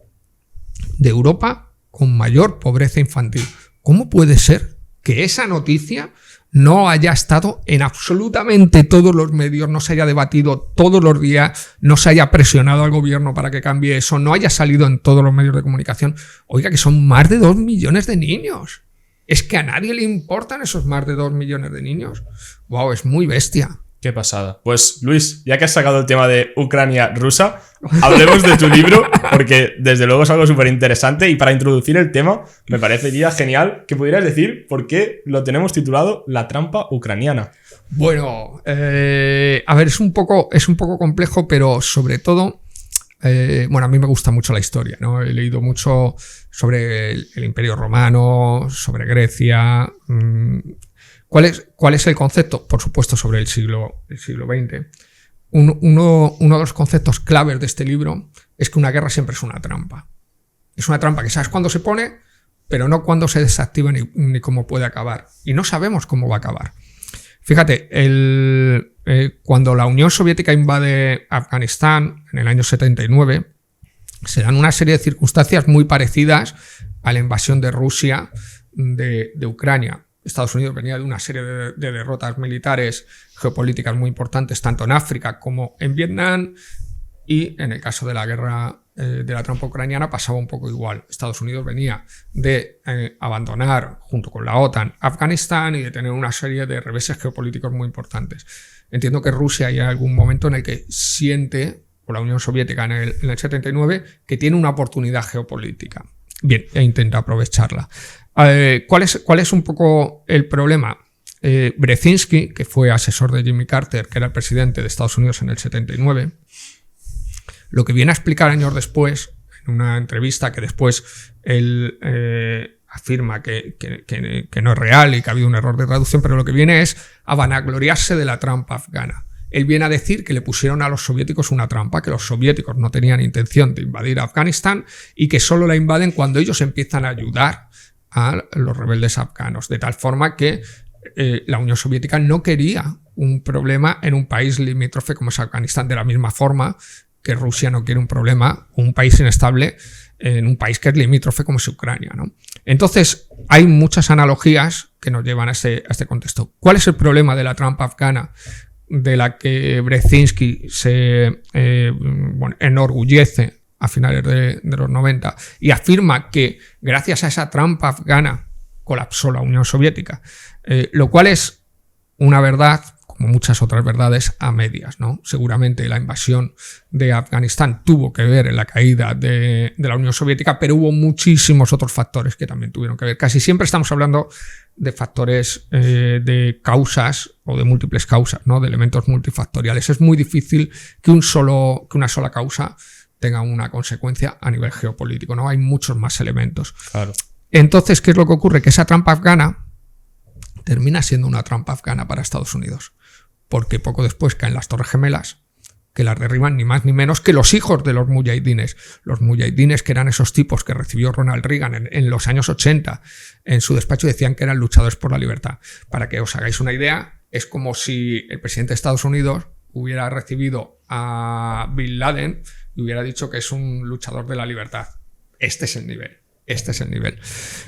Speaker 1: de Europa con mayor pobreza infantil. ¿Cómo puede ser que esa noticia no haya estado en absolutamente todos los medios, no se haya debatido todos los días, no se haya presionado al gobierno para que cambie eso, no haya salido en todos los medios de comunicación? Oiga, que son más de 2 millones de niños. ¿Es que a nadie le importan esos más de 2 millones de niños? ¡Wow! Es muy bestia.
Speaker 2: Qué pasada. Pues Luis, ya que has sacado el tema de Ucrania-Rusa, hablemos de tu libro, porque desde luego es algo súper interesante y para introducir el tema me parecería genial que pudieras decir por qué lo tenemos titulado La trampa ucraniana.
Speaker 1: Bueno, a ver, es un poco complejo, pero sobre todo, bueno, a mí me gusta mucho la historia, ¿no? He leído mucho sobre el Imperio Romano, sobre Grecia. ¿Cuál es el concepto? Por supuesto, sobre el siglo XX. Uno de los conceptos claves de este libro es que una guerra siempre es una trampa. Es una trampa que sabes cuándo se pone, pero no cuándo se desactiva ni cómo puede acabar. Y no sabemos cómo va a acabar. Fíjate, cuando la Unión Soviética invade Afganistán en el año 79, se dan una serie de circunstancias muy parecidas a la invasión de Rusia de Ucrania. Estados Unidos venía de una serie de derrotas militares geopolíticas muy importantes, tanto en África como en Vietnam, y en el caso de la guerra de la trampa ucraniana pasaba un poco igual. Estados Unidos venía de abandonar, junto con la OTAN, Afganistán y de tener una serie de reveses geopolíticos muy importantes. Entiendo que Rusia hay algún momento en el que siente, o la Unión Soviética en el 79, que tiene una oportunidad geopolítica. Bien, e intenta aprovecharla. ¿Cuál es un poco el problema? Brzezinski, que fue asesor de Jimmy Carter, que era el presidente de Estados Unidos en el 79, lo que viene a explicar años después, en una entrevista que después él afirma que no es real y que ha habido un error de traducción, pero lo que viene es a vanagloriarse de la trampa afgana. Él viene a decir que le pusieron a los soviéticos una trampa, que los soviéticos no tenían intención de invadir Afganistán y que solo la invaden cuando ellos empiezan a ayudar a los rebeldes afganos, de tal forma que la Unión Soviética no quería un problema en un país limítrofe como es Afganistán, de la misma forma que Rusia no quiere un problema, un país inestable en un país que es limítrofe como es Ucrania, ¿no? Entonces, hay muchas analogías que nos llevan a este contexto. ¿Cuál es el problema de la trampa afgana, de la que Brzezinski se enorgullece a finales de los 90 y afirma que gracias a esa trampa afgana colapsó la Unión Soviética? Lo cual es una verdad, como muchas otras verdades, a medias, ¿no? Seguramente la invasión de Afganistán tuvo que ver en la caída de la Unión Soviética, pero hubo muchísimos otros factores que también tuvieron que ver. Casi siempre estamos hablando de factores de causas o de múltiples causas, ¿no? De elementos multifactoriales. Es muy difícil que una sola causa tenga una consecuencia a nivel geopolítico, ¿no? Hay muchos más elementos.
Speaker 2: Claro.
Speaker 1: Entonces, ¿qué es lo que ocurre? Que esa trampa afgana termina siendo una trampa afgana para Estados Unidos, porque poco después caen las Torres Gemelas, que las derriban ni más ni menos que los hijos de los mujahidines. Los mujahidines, que eran esos tipos que recibió Ronald Reagan en los años 80, en su despacho decían que eran luchadores por la libertad. Para que os hagáis una idea, es como si el presidente de Estados Unidos hubiera recibido a Bin Laden y hubiera dicho que es un luchador de la libertad. Este es el nivel. Este es el nivel.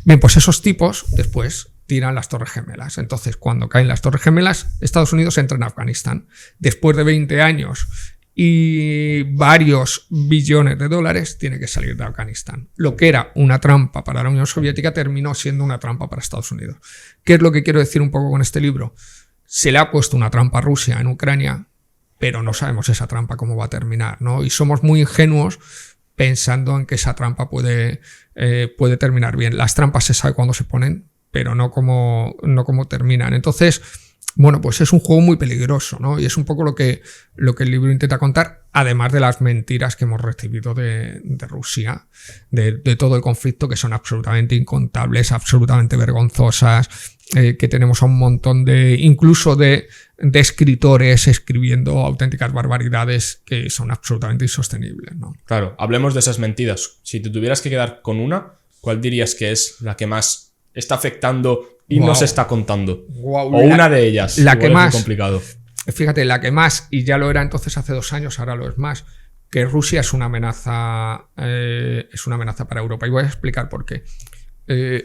Speaker 1: Bien, pues esos tipos después tiran las Torres Gemelas. Entonces, cuando caen las Torres Gemelas, Estados Unidos entra en Afganistán. Después de 20 años y varios billones de dólares, tiene que salir de Afganistán. Lo que era una trampa para la Unión Soviética terminó siendo una trampa para Estados Unidos. ¿Qué es lo que quiero decir un poco con este libro? Se le ha puesto una trampa a Rusia en Ucrania, pero no sabemos esa trampa cómo va a terminar, ¿no? Y somos muy ingenuos pensando en que esa trampa puede terminar bien. Las trampas se sabe cuándo se ponen, pero no cómo terminan. Entonces, bueno, pues es un juego muy peligroso, ¿no? Y es un poco lo que el libro intenta contar, además de las mentiras que hemos recibido de Rusia, de todo el conflicto, que son absolutamente incontables, absolutamente vergonzosas, que tenemos a un montón incluso de escritores escribiendo auténticas barbaridades que son absolutamente insostenibles, ¿no?
Speaker 2: Claro, hablemos de esas mentiras. Si te tuvieras que quedar con una, ¿cuál dirías que es la que más está afectando y no se está contando? O una de ellas.
Speaker 1: La que más.
Speaker 2: Es muy complicado.
Speaker 1: Fíjate, la que más, y ya lo era entonces hace 2 años, ahora lo es más, que Rusia es una amenaza para Europa. Y voy a explicar por qué.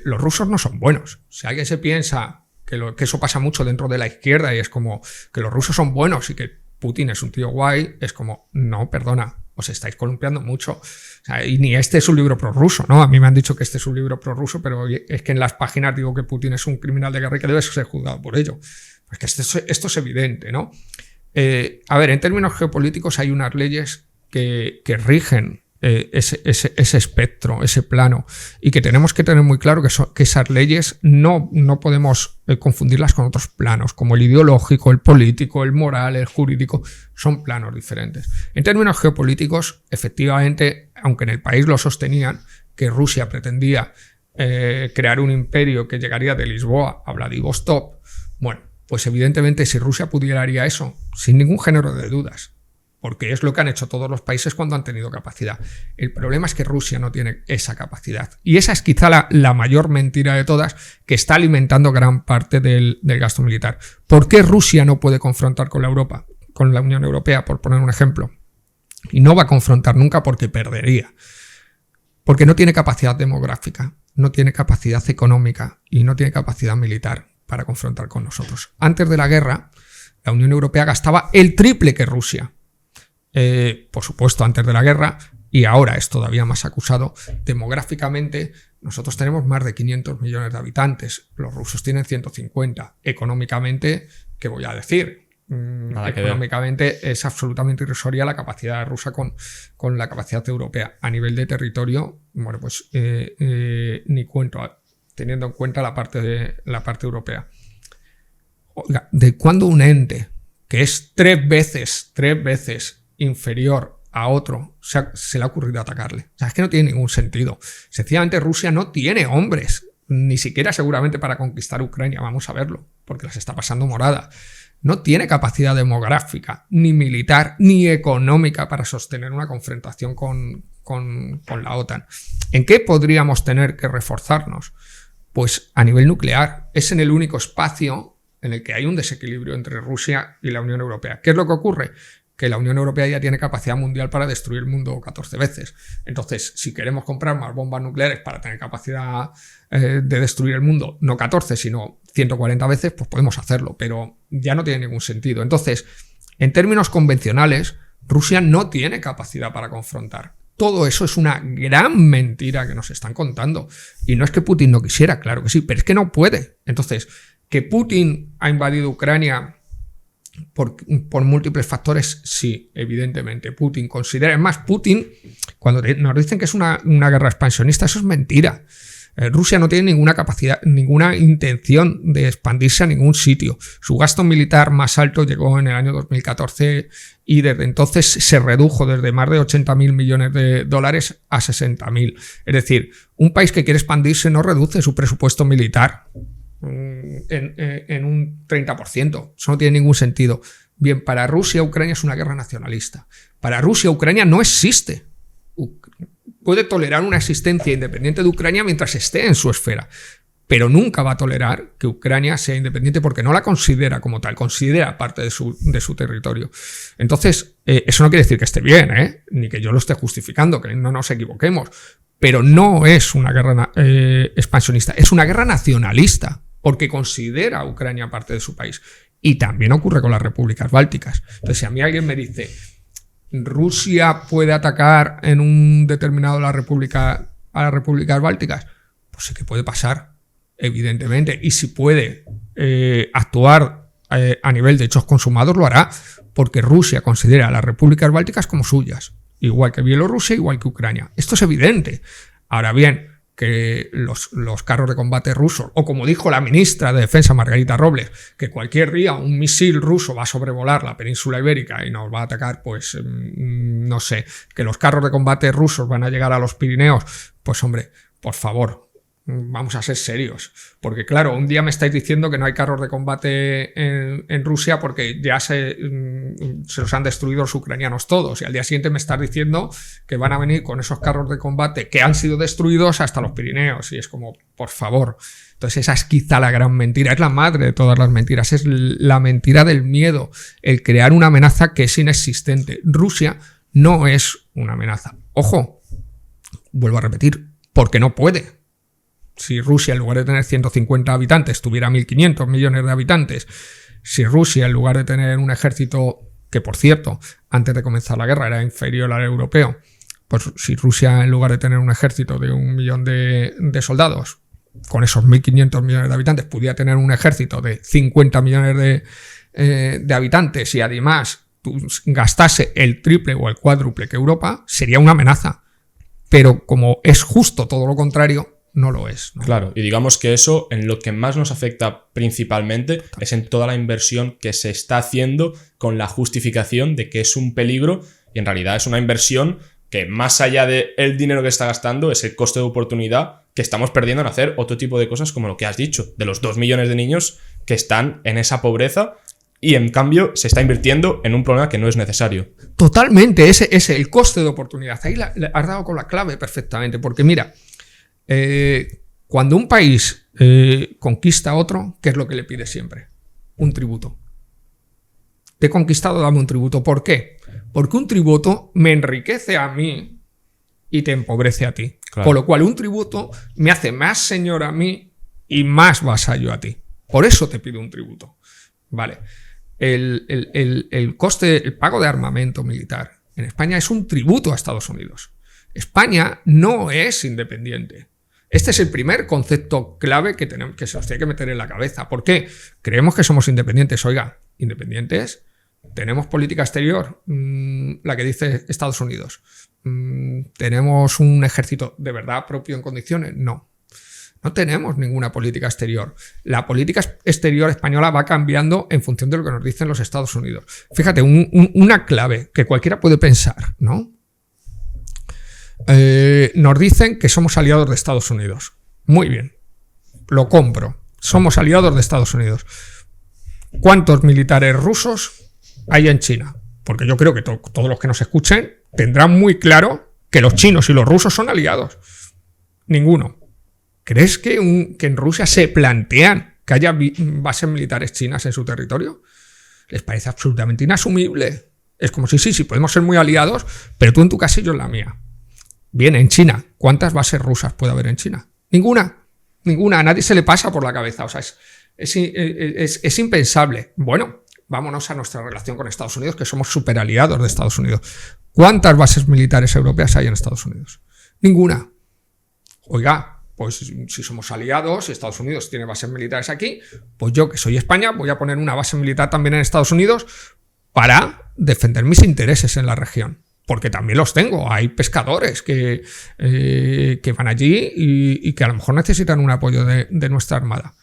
Speaker 1: Los rusos no son buenos. Si alguien se piensa que eso pasa mucho dentro de la izquierda y es como que los rusos son buenos y que Putin es un tío guay, es como, no, perdona, os estáis columpiando mucho. O sea, y ni este es un libro prorruso, ¿no? A mí me han dicho que este es un libro prorruso, pero es que en las páginas digo que Putin es un criminal de guerra y que debe ser juzgado por ello. Pues que esto es evidente, ¿no? A ver, en términos geopolíticos hay unas leyes que rigen ese espectro, ese plano, y que tenemos que tener muy claro que esas leyes no podemos confundirlas con otros planos, como el ideológico, el político, el moral, el jurídico. Son planos diferentes. En términos geopolíticos, efectivamente, aunque en el país lo sostenían, que Rusia pretendía crear un imperio que llegaría de Lisboa a Vladivostok, bueno, pues evidentemente si Rusia pudiera haría eso, sin ningún género de dudas, porque es lo que han hecho todos los países cuando han tenido capacidad. El problema es que Rusia no tiene esa capacidad. Y esa es quizá la mayor mentira de todas, que está alimentando gran parte del gasto militar. ¿Por qué Rusia no puede confrontar con la Unión Europea, por poner un ejemplo? Y no va a confrontar nunca porque perdería. Porque no tiene capacidad demográfica, no tiene capacidad económica y no tiene capacidad militar para confrontar con nosotros. Antes de la guerra, la Unión Europea gastaba el triple que Rusia. Por supuesto, antes de la guerra, y ahora es todavía más acusado, demográficamente nosotros tenemos más de 500 millones de habitantes, los rusos tienen 150. Económicamente, ¿qué voy a decir? Económicamente es absolutamente irrisoria la capacidad rusa con la capacidad europea. A nivel de territorio, bueno, pues ni cuento, teniendo en cuenta la parte europea. Oiga, ¿de cuándo un ente que es tres veces inferior a otro se le ha ocurrido atacarle? O sea, es que no tiene ningún sentido. Sencillamente Rusia no tiene hombres, ni siquiera seguramente para conquistar Ucrania, vamos a verlo, porque las está pasando morada. No tiene capacidad demográfica, ni militar, ni económica para sostener una confrontación con la OTAN. ¿En qué podríamos tener que reforzarnos? Pues a nivel nuclear. Es en el único espacio en el que hay un desequilibrio entre Rusia y la Unión Europea. ¿Qué es lo que ocurre? Que la Unión Europea ya tiene capacidad mundial para destruir el mundo 14 veces. Entonces, si queremos comprar más bombas nucleares para tener capacidad de destruir el mundo, no 14, sino 140 veces, pues podemos hacerlo, pero ya no tiene ningún sentido. Entonces, en términos convencionales, Rusia no tiene capacidad para confrontar. Todo eso es una gran mentira que nos están contando. Y no es que Putin no quisiera, claro que sí, pero es que no puede. Entonces, que Putin ha invadido Ucrania por múltiples factores, sí, evidentemente. Putin considera, es más, Putin, cuando nos dicen que es una guerra expansionista, eso es mentira. Rusia no tiene ninguna capacidad, ninguna intención de expandirse a ningún sitio. Su gasto militar más alto llegó en el año 2014 y desde entonces se redujo desde más de 80.000 millones de dólares a 60.000. Es decir, un país que quiere expandirse no reduce su presupuesto militar en un 30%. Eso no tiene ningún sentido. Bien, para Rusia, Ucrania es una guerra nacionalista. Para Rusia, Ucrania no existe. Puede tolerar una existencia independiente de Ucrania mientras esté en su esfera, pero nunca va a tolerar que Ucrania sea independiente porque no la considera como tal, considera parte de su territorio. Entonces, eso no quiere decir que esté bien, ni que yo lo esté justificando, que no nos equivoquemos, pero no es una guerra expansionista, es una guerra nacionalista, porque considera a Ucrania parte de su país. Y también ocurre con las repúblicas bálticas. Entonces, si a mí alguien me dice Rusia puede atacar en un determinado a las repúblicas bálticas, pues sí que puede pasar, evidentemente, y si puede actuar a nivel de hechos consumados, lo hará, porque Rusia considera a las repúblicas bálticas como suyas, igual que Bielorrusia, igual que Ucrania. Esto es evidente. Ahora bien, que los carros de combate rusos, o como dijo la ministra de Defensa Margarita Robles, que cualquier día un misil ruso va a sobrevolar la península ibérica y nos va a atacar, pues no sé, que los carros de combate rusos van a llegar a los Pirineos, pues hombre, por favor, vamos a ser serios, porque claro, un día me estáis diciendo que no hay carros de combate en Rusia porque ya se los han destruido los ucranianos todos, y al día siguiente me estás diciendo que van a venir con esos carros de combate que han sido destruidos hasta los Pirineos, y es como, por favor. Entonces esa es quizá la gran mentira, es la madre de todas las mentiras, es la mentira del miedo, el crear una amenaza que es inexistente. Rusia no es una amenaza. Ojo, vuelvo a repetir, porque no puede. Si Rusia, en lugar de tener 150 habitantes, tuviera 1.500 millones de habitantes, si Rusia, en lugar de tener un ejército que, por cierto, antes de comenzar la guerra era inferior al europeo, pues si Rusia, en lugar de tener un ejército de 1 millón de soldados, con esos 1.500 millones de habitantes, pudiera tener un ejército de 50 millones de habitantes y además gastase el triple o el cuádruple que Europa, sería una amenaza. Pero como es justo todo lo contrario, no lo es, ¿no?
Speaker 2: Claro, y digamos que eso en lo que más nos afecta principalmente es en toda la inversión que se está haciendo con la justificación de que es un peligro, y en realidad es una inversión que más allá del dinero que está gastando es el coste de oportunidad que estamos perdiendo en hacer otro tipo de cosas como lo que has dicho, de los 2 millones de niños que están en esa pobreza y en cambio se está invirtiendo en un problema que no es necesario.
Speaker 1: Totalmente, ese es el coste de oportunidad. Ahí has dado con la clave perfectamente, porque mira, cuando un país conquista a otro, ¿qué es lo que le pide siempre? Un tributo. Te he conquistado, dame un tributo. ¿Por qué? Porque un tributo me enriquece a mí y te empobrece a ti. Claro. Con lo cual un tributo me hace más señor a mí y más vasallo a ti. Por eso te pido un tributo. Vale. El coste, el pago de armamento militar en España es un tributo a Estados Unidos. España no es independiente. Este es el primer concepto clave que se nos tiene que meter en la cabeza. ¿Por qué? Creemos que somos independientes. Oiga, independientes. ¿Tenemos política exterior? La que dice Estados Unidos. ¿Tenemos un ejército de verdad propio en condiciones? No. No tenemos ninguna política exterior. La política exterior española va cambiando en función de lo que nos dicen los Estados Unidos. Fíjate, una clave que cualquiera puede pensar, ¿no? Nos dicen que somos aliados de Estados Unidos. Muy bien, lo compro. Somos aliados de Estados Unidos. ¿Cuántos militares rusos hay en China? Porque yo creo que todos los que nos escuchen tendrán muy claro que los chinos y los rusos son aliados. Ninguno. ¿Crees que en Rusia se plantean que haya bases militares chinas en su territorio? Les parece absolutamente inasumible. Es como sí, podemos ser muy aliados, pero tú en tu casa y yo en la mía. Bien, en China, ¿cuántas bases rusas puede haber en China? Ninguna. A nadie se le pasa por la cabeza. O sea, es impensable. Bueno, vámonos a nuestra relación con Estados Unidos, que somos súper aliados de Estados Unidos. ¿Cuántas bases militares europeas hay en Estados Unidos? Ninguna. Oiga, pues si somos aliados y Estados Unidos tiene bases militares aquí, pues yo, que soy España, voy a poner una base militar también en Estados Unidos para defender mis intereses en la región. porque también los tengo. Hay pescadores que van allí y que a lo mejor necesitan un apoyo de nuestra armada.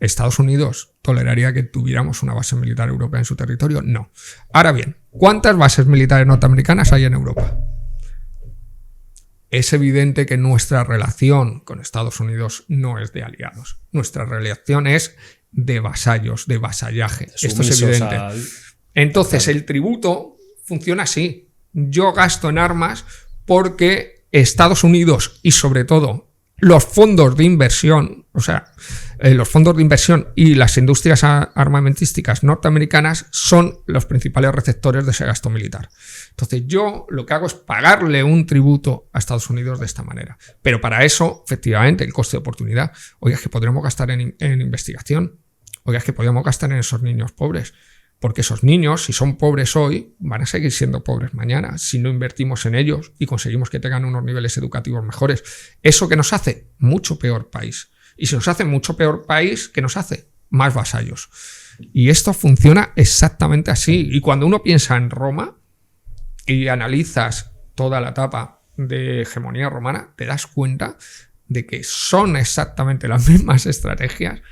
Speaker 1: ¿Estados Unidos toleraría que tuviéramos una base militar europea en su territorio? No. Ahora bien, ¿cuántas bases militares norteamericanas hay en Europa? Es evidente que nuestra relación con Estados Unidos no es de aliados. Nuestra relación es de vasallos, de vasallaje. Esto es evidente. Entonces, el tributo funciona así. Yo gasto en armas porque Estados Unidos y sobre todo los fondos de inversión, o sea, los fondos de inversión y las industrias armamentísticas norteamericanas son los principales receptores de ese gasto militar. Entonces yo lo que hago es pagarle un tributo a Estados Unidos de esta manera. Pero para eso, efectivamente, el coste de oportunidad. Oiga, es que podríamos gastar en investigación. Oiga, es que podríamos gastar en esos niños pobres. Porque esos niños, si son pobres hoy, van a seguir siendo pobres mañana si no invertimos en ellos y conseguimos que tengan unos niveles educativos mejores. Eso que nos hace mucho peor país. Y si nos hace mucho peor país, ¿qué nos hace? Más vasallos. Y esto funciona exactamente así. Y cuando uno piensa en Roma y analizas toda la etapa de hegemonía romana, te das cuenta de que son exactamente las mismas estrategias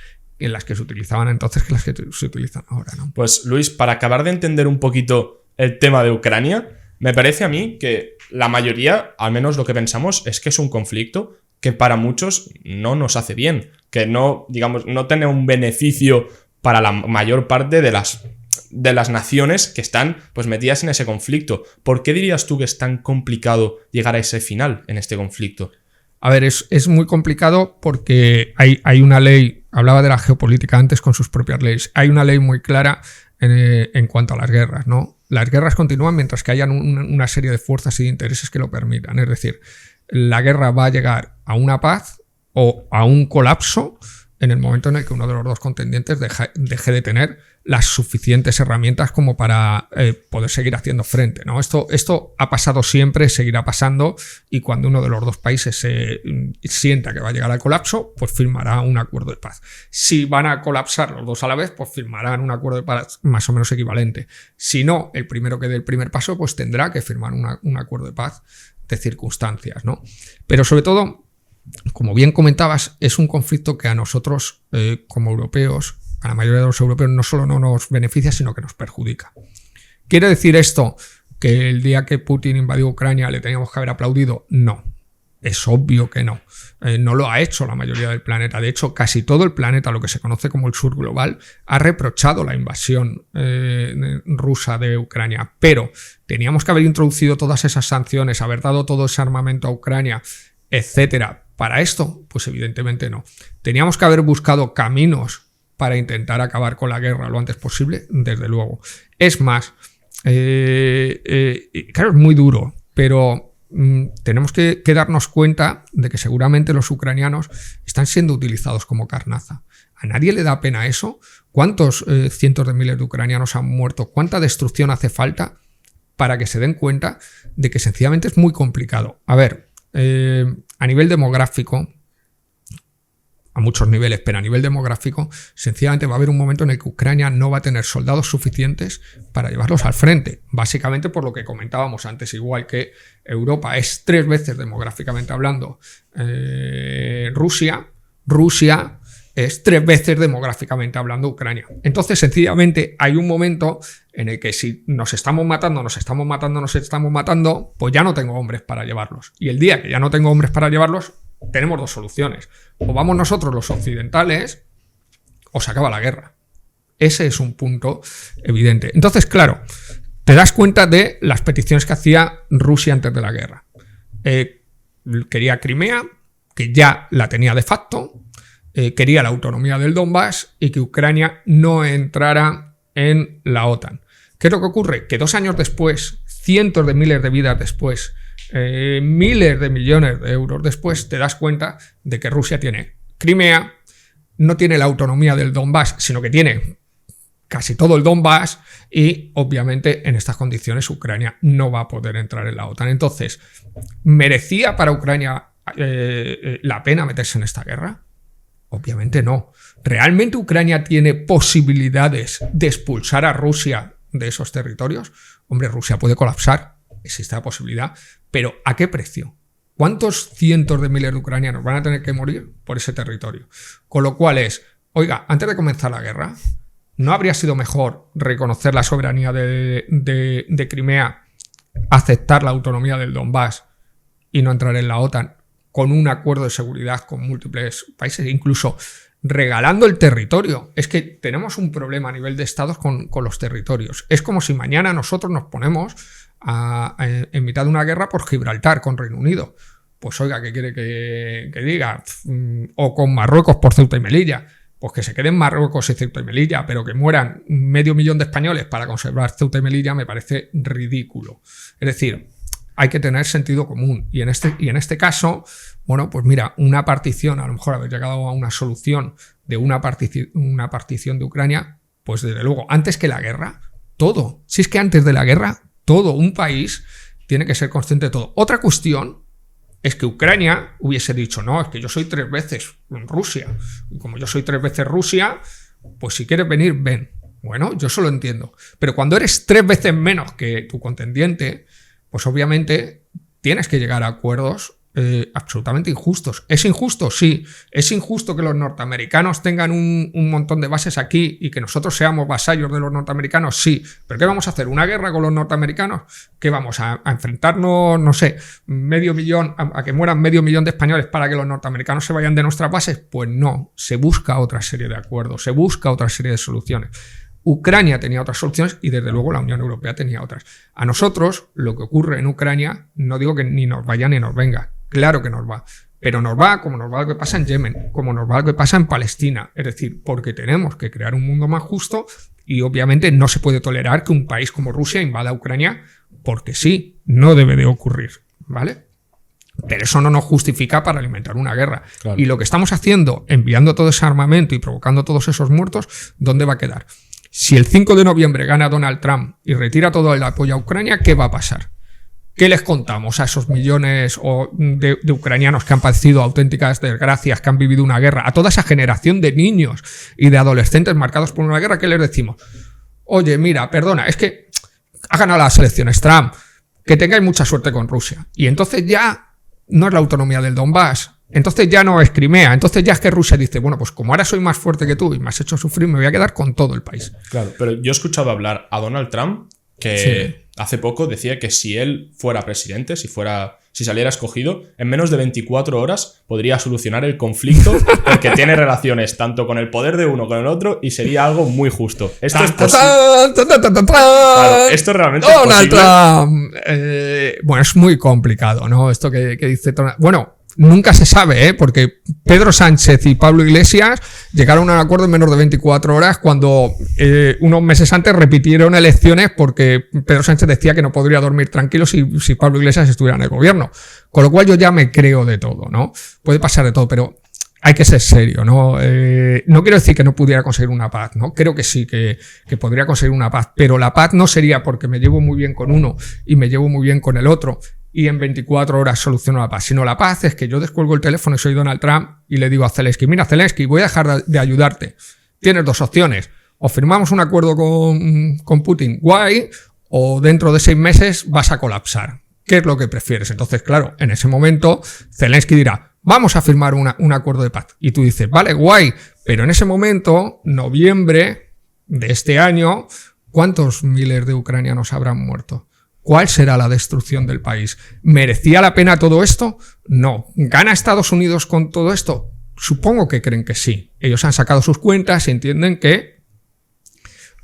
Speaker 1: en las que se utilizaban entonces que las que se utilizan ahora, ¿no?
Speaker 2: Pues Luis, para acabar de entender un poquito el tema de Ucrania, me parece a mí que la mayoría, al menos lo que pensamos, es que es un conflicto que para muchos no nos hace bien, que no, digamos, no tiene un beneficio para la mayor parte de las naciones que están pues metidas en ese conflicto. ¿Por qué dirías tú que es tan complicado llegar a ese final en este conflicto?
Speaker 1: A ver, es muy complicado porque hay una ley, hablaba de la geopolítica antes con sus propias leyes, hay una ley muy clara en cuanto a las guerras, ¿no? Las guerras continúan mientras que hayan una serie de fuerzas y de intereses que lo permitan, es decir, la guerra va a llegar a una paz o a un colapso en el momento en el que uno de los dos contendientes deje de tener las suficientes herramientas como para poder seguir haciendo frente, ¿no? Esto ha pasado siempre, seguirá pasando, y cuando uno de los dos países sienta que va a llegar al colapso, pues firmará un acuerdo de paz. Si van a colapsar los dos a la vez, pues firmarán un acuerdo de paz más o menos equivalente. Si no, el primero que dé el primer paso, pues tendrá que firmar un acuerdo de paz de circunstancias, ¿no? Pero sobre todo, como bien comentabas, es un conflicto que a nosotros, como europeos, a la mayoría de los europeos, no solo no nos beneficia, sino que nos perjudica. ¿Quiere decir esto que el día que Putin invadió Ucrania le teníamos que haber aplaudido? No, es obvio que no. No lo ha hecho la mayoría del planeta. De hecho, casi todo el planeta, lo que se conoce como el sur global, ha reprochado la invasión rusa de Ucrania. Pero teníamos que haber introducido todas esas sanciones, haber dado todo ese armamento a Ucrania, etcétera. Para esto, pues evidentemente no. Teníamos que haber buscado caminos para intentar acabar con la guerra lo antes posible, desde luego. Es más, claro, es muy duro, pero tenemos que darnos cuenta de que seguramente los ucranianos están siendo utilizados como carnaza. ¿A nadie le da pena eso? ¿Cuántos cientos de miles de ucranianos han muerto? ¿Cuánta destrucción hace falta para que se den cuenta de que sencillamente es muy complicado? A ver, a nivel demográfico, a muchos niveles, pero a nivel demográfico, sencillamente va a haber un momento en el que Ucrania no va a tener soldados suficientes para llevarlos al frente. Básicamente por lo que comentábamos antes, igual que Europa es 3 veces demográficamente hablando Rusia es 3 veces demográficamente hablando Ucrania. Entonces, sencillamente, hay un momento en el que si nos estamos matando, pues ya no tengo hombres para llevarlos. Y el día que ya no tengo hombres para llevarlos, tenemos 2 soluciones. O vamos nosotros los occidentales, o se acaba la guerra. Ese es un punto evidente. Entonces, claro, te das cuenta de las peticiones que hacía Rusia antes de la guerra. Quería Crimea, que ya la tenía de facto, quería la autonomía del Donbass y que Ucrania no entrara en la OTAN. ¿Qué es lo que ocurre? Que 2 años después, cientos de miles de vidas después, miles de millones de euros después, te das cuenta de que Rusia tiene Crimea, no tiene la autonomía del Donbass, sino que tiene casi todo el Donbass y obviamente en estas condiciones Ucrania no va a poder entrar en la OTAN. Entonces, ¿merecía para Ucrania la pena meterse en esta guerra? Obviamente no. ¿Realmente Ucrania tiene posibilidades de expulsar a Rusia de esos territorios? Hombre, Rusia puede colapsar. existe la posibilidad, pero ¿a qué precio? ¿Cuántos cientos de miles de ucranianos van a tener que morir por ese territorio? Con lo cual oiga, antes de comenzar la guerra, ¿no habría sido mejor reconocer la soberanía de Crimea, aceptar la autonomía del Donbass y no entrar en la OTAN con un acuerdo de seguridad con múltiples países, incluso regalando el territorio? Es que tenemos un problema a nivel de estados con los territorios. Es como si mañana nosotros nos ponemos en mitad de una guerra por Gibraltar con Reino Unido. Pues oiga, ¿qué quiere que diga? O con Marruecos por Ceuta y Melilla. Pues que se queden Marruecos y Ceuta y Melilla, pero que mueran 500.000 de españoles para conservar Ceuta y Melilla me parece ridículo. Es decir, hay que tener sentido común. Y en este caso, bueno, pues mira, una partición, a lo mejor haber llegado a una solución de una partición de Ucrania, pues desde luego, antes que la guerra, todo. Si es que antes de la guerra, todo un país tiene que ser consciente de todo. Otra cuestión es que Ucrania hubiese dicho, no, es que yo soy 3 veces Rusia. Y como yo soy 3 veces Rusia, pues si quieres venir, ven. Bueno, yo eso lo entiendo. Pero cuando eres 3 veces menos que tu contendiente, pues obviamente tienes que llegar a acuerdos absolutamente injustos. ¿Es injusto? Sí. ¿Es injusto que los norteamericanos tengan un montón de bases aquí y que nosotros seamos vasallos de los norteamericanos? Sí. ¿Pero qué vamos a hacer? ¿Una guerra con los norteamericanos? ¿Qué vamos a enfrentarnos, no sé, 500.000, a que mueran 500.000 de españoles para que los norteamericanos se vayan de nuestras bases? Pues no. Se busca otra serie de acuerdos, se busca otra serie de soluciones. Ucrania tenía otras soluciones y desde luego la Unión Europea tenía otras. A nosotros lo que ocurre en Ucrania, no digo que ni nos vaya ni nos venga, claro que nos va, pero nos va como nos va lo que pasa en Yemen, como nos va lo que pasa en Palestina, es decir, porque tenemos que crear un mundo más justo y obviamente no se puede tolerar que un país como Rusia invada Ucrania porque sí, no debe de ocurrir, ¿vale? Pero eso no nos justifica para alimentar una guerra. Claro. Y lo que estamos haciendo, enviando todo ese armamento y provocando todos esos muertos, ¿dónde va a quedar? Si el 5 de noviembre gana Donald Trump y retira todo el apoyo a Ucrania, ¿qué va a pasar? ¿Qué les contamos a esos millones de ucranianos que han padecido auténticas desgracias, que han vivido una guerra? A toda esa generación de niños y de adolescentes marcados por una guerra, ¿qué les decimos? Oye, mira, perdona, es que ha ganado las elecciones Trump, que tengáis mucha suerte con Rusia. Y entonces ya no es la autonomía del Donbass, entonces ya no es Crimea, entonces ya es que Rusia dice, bueno, pues como ahora soy más fuerte que tú y me has hecho sufrir, me voy a quedar con todo el país.
Speaker 2: Claro, pero yo he escuchado hablar a Donald Trump que hace poco decía que si él fuera presidente, si saliera escogido, en menos de 24 horas podría solucionar el conflicto porque tiene relaciones tanto con el poder de uno como con el otro y sería algo muy justo. Esto es posible. Claro, esto realmente
Speaker 1: Donald Trump. Bueno, es muy complicado, ¿no? Esto que dice Donald. Bueno, nunca se sabe, porque Pedro Sánchez y Pablo Iglesias llegaron a un acuerdo en menos de 24 horas cuando unos meses antes repitieron elecciones porque Pedro Sánchez decía que no podría dormir tranquilo si Pablo Iglesias estuviera en el gobierno. Con lo cual yo ya me creo de todo, ¿no? Puede pasar de todo, pero hay que ser serio, ¿no? No quiero decir que no pudiera conseguir una paz, ¿no? Creo que sí, que podría conseguir una paz, pero la paz no sería porque me llevo muy bien con uno y me llevo muy bien con el otro y en 24 horas soluciono la paz, sino la paz es que yo descuelgo el teléfono y soy Donald Trump y le digo a Zelensky, mira Zelensky, voy a dejar de ayudarte, tienes 2 opciones, o firmamos un acuerdo con Putin, guay, o dentro de 6 meses vas a colapsar, ¿qué es lo que prefieres? Entonces claro, en ese momento Zelensky dirá, vamos a firmar un acuerdo de paz, y tú dices, vale, guay, pero en ese momento, noviembre de este año, ¿cuántos miles de ucranianos habrán muerto? ¿Cuál será la destrucción del país? ¿Merecía la pena todo esto? No. ¿Gana Estados Unidos con todo esto? Supongo que creen que sí. Ellos han sacado sus cuentas y entienden que,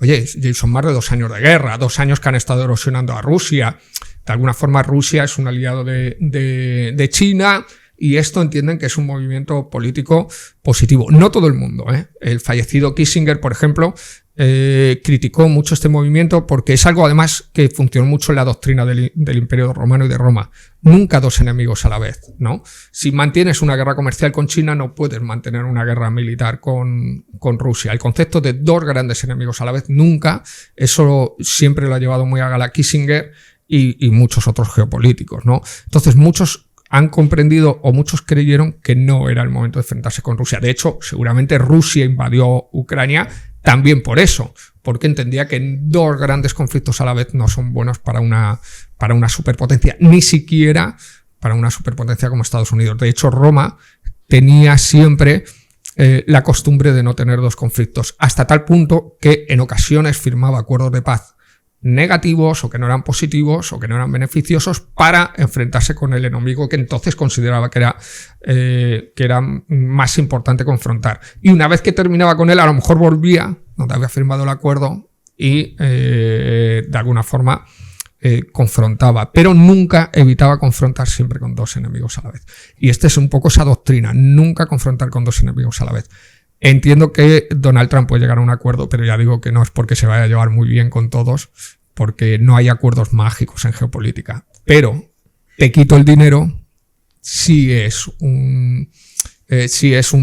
Speaker 1: oye, son más de 2 años de guerra, 2 años que han estado erosionando a Rusia. De alguna forma Rusia es un aliado de China y esto entienden que es un movimiento político positivo. No todo el mundo, ¿eh? El fallecido Kissinger, por ejemplo, criticó mucho este movimiento porque es algo además que funcionó mucho en la doctrina del Imperio Romano y de Roma. Nunca 2 enemigos a la vez, ¿no? Si mantienes una guerra comercial con China, no puedes mantener una guerra militar con Rusia. El concepto de 2 grandes enemigos a la vez, nunca. Eso siempre lo ha llevado muy a gala Kissinger y muchos otros geopolíticos, ¿no? Entonces muchos han comprendido o muchos creyeron que no era el momento de enfrentarse con Rusia. De hecho, seguramente Rusia invadió Ucrania también por eso, porque entendía que 2 grandes conflictos a la vez no son buenos para para una superpotencia, ni siquiera para una superpotencia como Estados Unidos. De hecho, Roma tenía siempre la costumbre de no tener dos conflictos, hasta tal punto que en ocasiones firmaba acuerdos de paz negativos o que no eran positivos o que no eran beneficiosos para enfrentarse con el enemigo que entonces consideraba que era más importante confrontar. Y una vez que terminaba con él, a lo mejor volvía donde había firmado el acuerdo y de alguna forma confrontaba, pero nunca evitaba confrontar siempre con dos enemigos a la vez. Y esta es un poco esa doctrina, nunca confrontar con dos enemigos a la vez. Entiendo que Donald Trump puede llegar a un acuerdo, pero ya digo que no es porque se vaya a llevar muy bien con todos, porque no hay acuerdos mágicos en geopolítica. Pero te quito el dinero, sí es un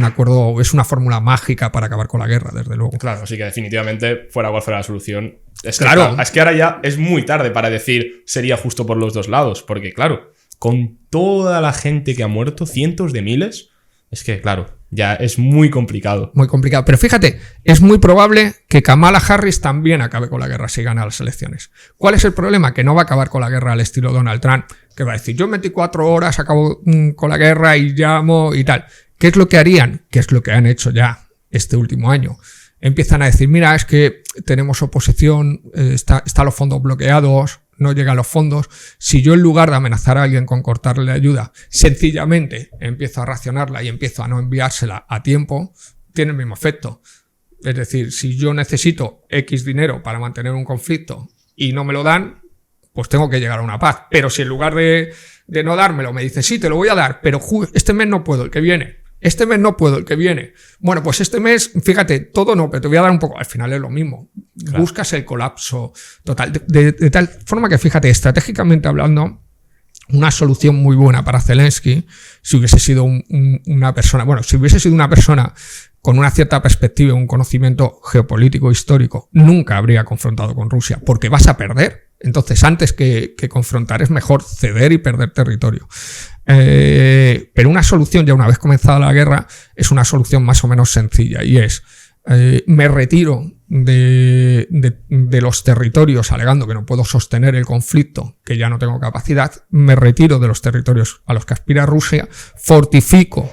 Speaker 1: acuerdo, es una fórmula mágica para acabar con la guerra, desde luego.
Speaker 2: Claro, así que definitivamente, fuera cual fuera la solución, es que ahora ya es muy tarde para decir sería justo por los dos lados, porque claro, con toda la gente que ha muerto, cientos de miles, es que claro, ya es muy complicado.
Speaker 1: Muy complicado, pero fíjate, es muy probable que Kamala Harris también acabe con la guerra si gana las elecciones. ¿Cuál es el problema? Que no va a acabar con la guerra al estilo Donald Trump, que va a decir, yo en 24 horas acabo con la guerra y llamo y tal. ¿Qué es lo que harían? ¿Qué es lo que han hecho ya este último año? Empiezan a decir, mira, es que tenemos oposición, están los fondos bloqueados, no llegan los fondos. Si yo en lugar de amenazar a alguien con cortarle ayuda, sencillamente empiezo a racionarla y empiezo a no enviársela a tiempo, tiene el mismo efecto. Es decir, si yo necesito X dinero para mantener un conflicto y no me lo dan, pues tengo que llegar a una paz. Pero si en lugar de no dármelo me dice, sí, te lo voy a dar, pero este mes no puedo, el que viene. Este mes no puedo, el que viene. Bueno, pues este mes, fíjate, todo no, pero te voy a dar un poco. Al final es lo mismo. Claro. Buscas el colapso total. De tal forma que, fíjate, estratégicamente hablando, una solución muy buena para Zelensky, si hubiese sido una persona con una cierta perspectiva, un conocimiento geopolítico histórico, nunca habría confrontado con Rusia, porque vas a perder. Entonces, antes que confrontar, es mejor ceder y perder territorio. Pero una solución, ya una vez comenzada la guerra, es una solución más o menos sencilla, y es, me retiro de los territorios alegando que no puedo sostener el conflicto, que ya no tengo capacidad, me retiro de los territorios a los que aspira Rusia, fortifico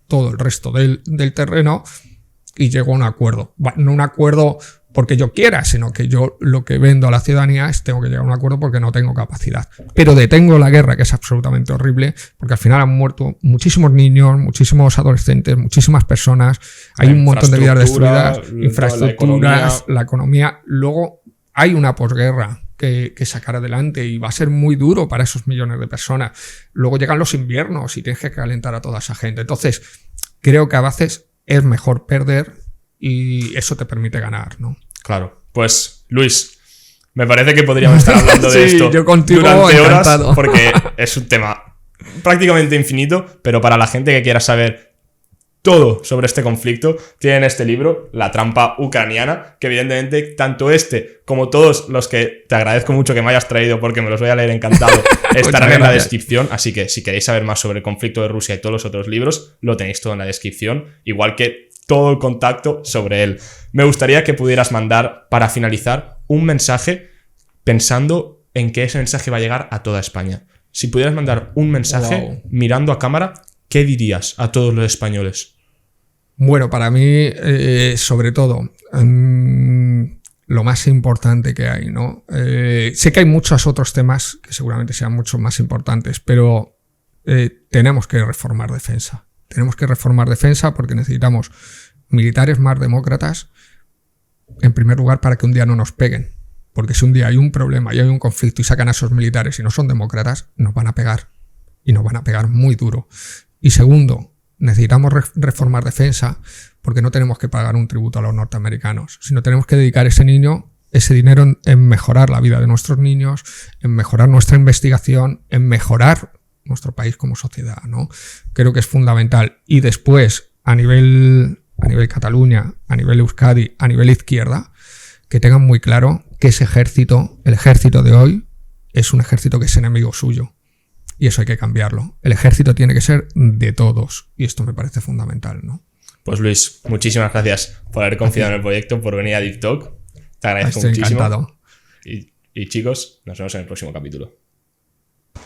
Speaker 1: todo el resto del terreno y llego a un acuerdo. No un acuerdo porque yo quiera, sino que yo lo que vendo a la ciudadanía es tengo que llegar a un acuerdo porque no tengo capacidad. Pero detengo la guerra, que es absolutamente horrible, porque al final han muerto muchísimos niños, muchísimos adolescentes, muchísimas personas, hay un montón de vidas destruidas, infraestructuras, la economía. Luego hay una posguerra que sacar adelante y va a ser muy duro para esos millones de personas. Luego llegan los inviernos y tienes que calentar a toda esa gente. Entonces, creo que a veces es mejor perder y eso te permite ganar, ¿no?
Speaker 2: Claro. Pues, Luis, me parece que podríamos estar hablando de esto
Speaker 1: yo contigo
Speaker 2: durante
Speaker 1: encantado.
Speaker 2: horas, porque es un tema prácticamente infinito, pero para la gente que quiera saber todo sobre este conflicto, tienen este libro, La trampa ucraniana, que evidentemente tanto este como todos los que te agradezco mucho que me hayas traído porque me los voy a leer encantado, estarán en la descripción, así que si queréis saber más sobre el conflicto de Rusia y todos los otros libros, lo tenéis todo en la descripción, igual que todo el contacto sobre él. Me gustaría que pudieras mandar, para finalizar, un mensaje pensando en que ese mensaje va a llegar a toda España. Si pudieras mandar un mensaje mirando a cámara, ¿qué dirías a todos los españoles?
Speaker 1: Bueno, para mí, sobre todo, lo más importante que hay, ¿no? Sé que hay muchos otros temas que seguramente sean mucho más importantes, pero tenemos que reformar defensa. Tenemos que reformar defensa porque necesitamos militares más demócratas, en primer lugar, para que un día no nos peguen. Porque si un día hay un problema y hay un conflicto y sacan a esos militares y no son demócratas, nos van a pegar. Y nos van a pegar muy duro. Y segundo, necesitamos reformar defensa porque no tenemos que pagar un tributo a los norteamericanos, sino tenemos que dedicar ese dinero en mejorar la vida de nuestros niños, en mejorar nuestra investigación, en mejorar nuestro país como sociedad, ¿no? Creo que es fundamental. Y después, a nivel Cataluña, a nivel Euskadi, a nivel izquierda, que tengan muy claro que ese ejército, el ejército de hoy, es un ejército que es enemigo suyo. Y eso hay que cambiarlo. El ejército tiene que ser de todos. Y esto me parece fundamental, ¿no?
Speaker 2: Pues Luis, muchísimas gracias por haber confiado en el proyecto, por venir a Deep Talk. Te agradezco muchísimo.
Speaker 1: Encantado.
Speaker 2: Y chicos, nos vemos en el próximo capítulo.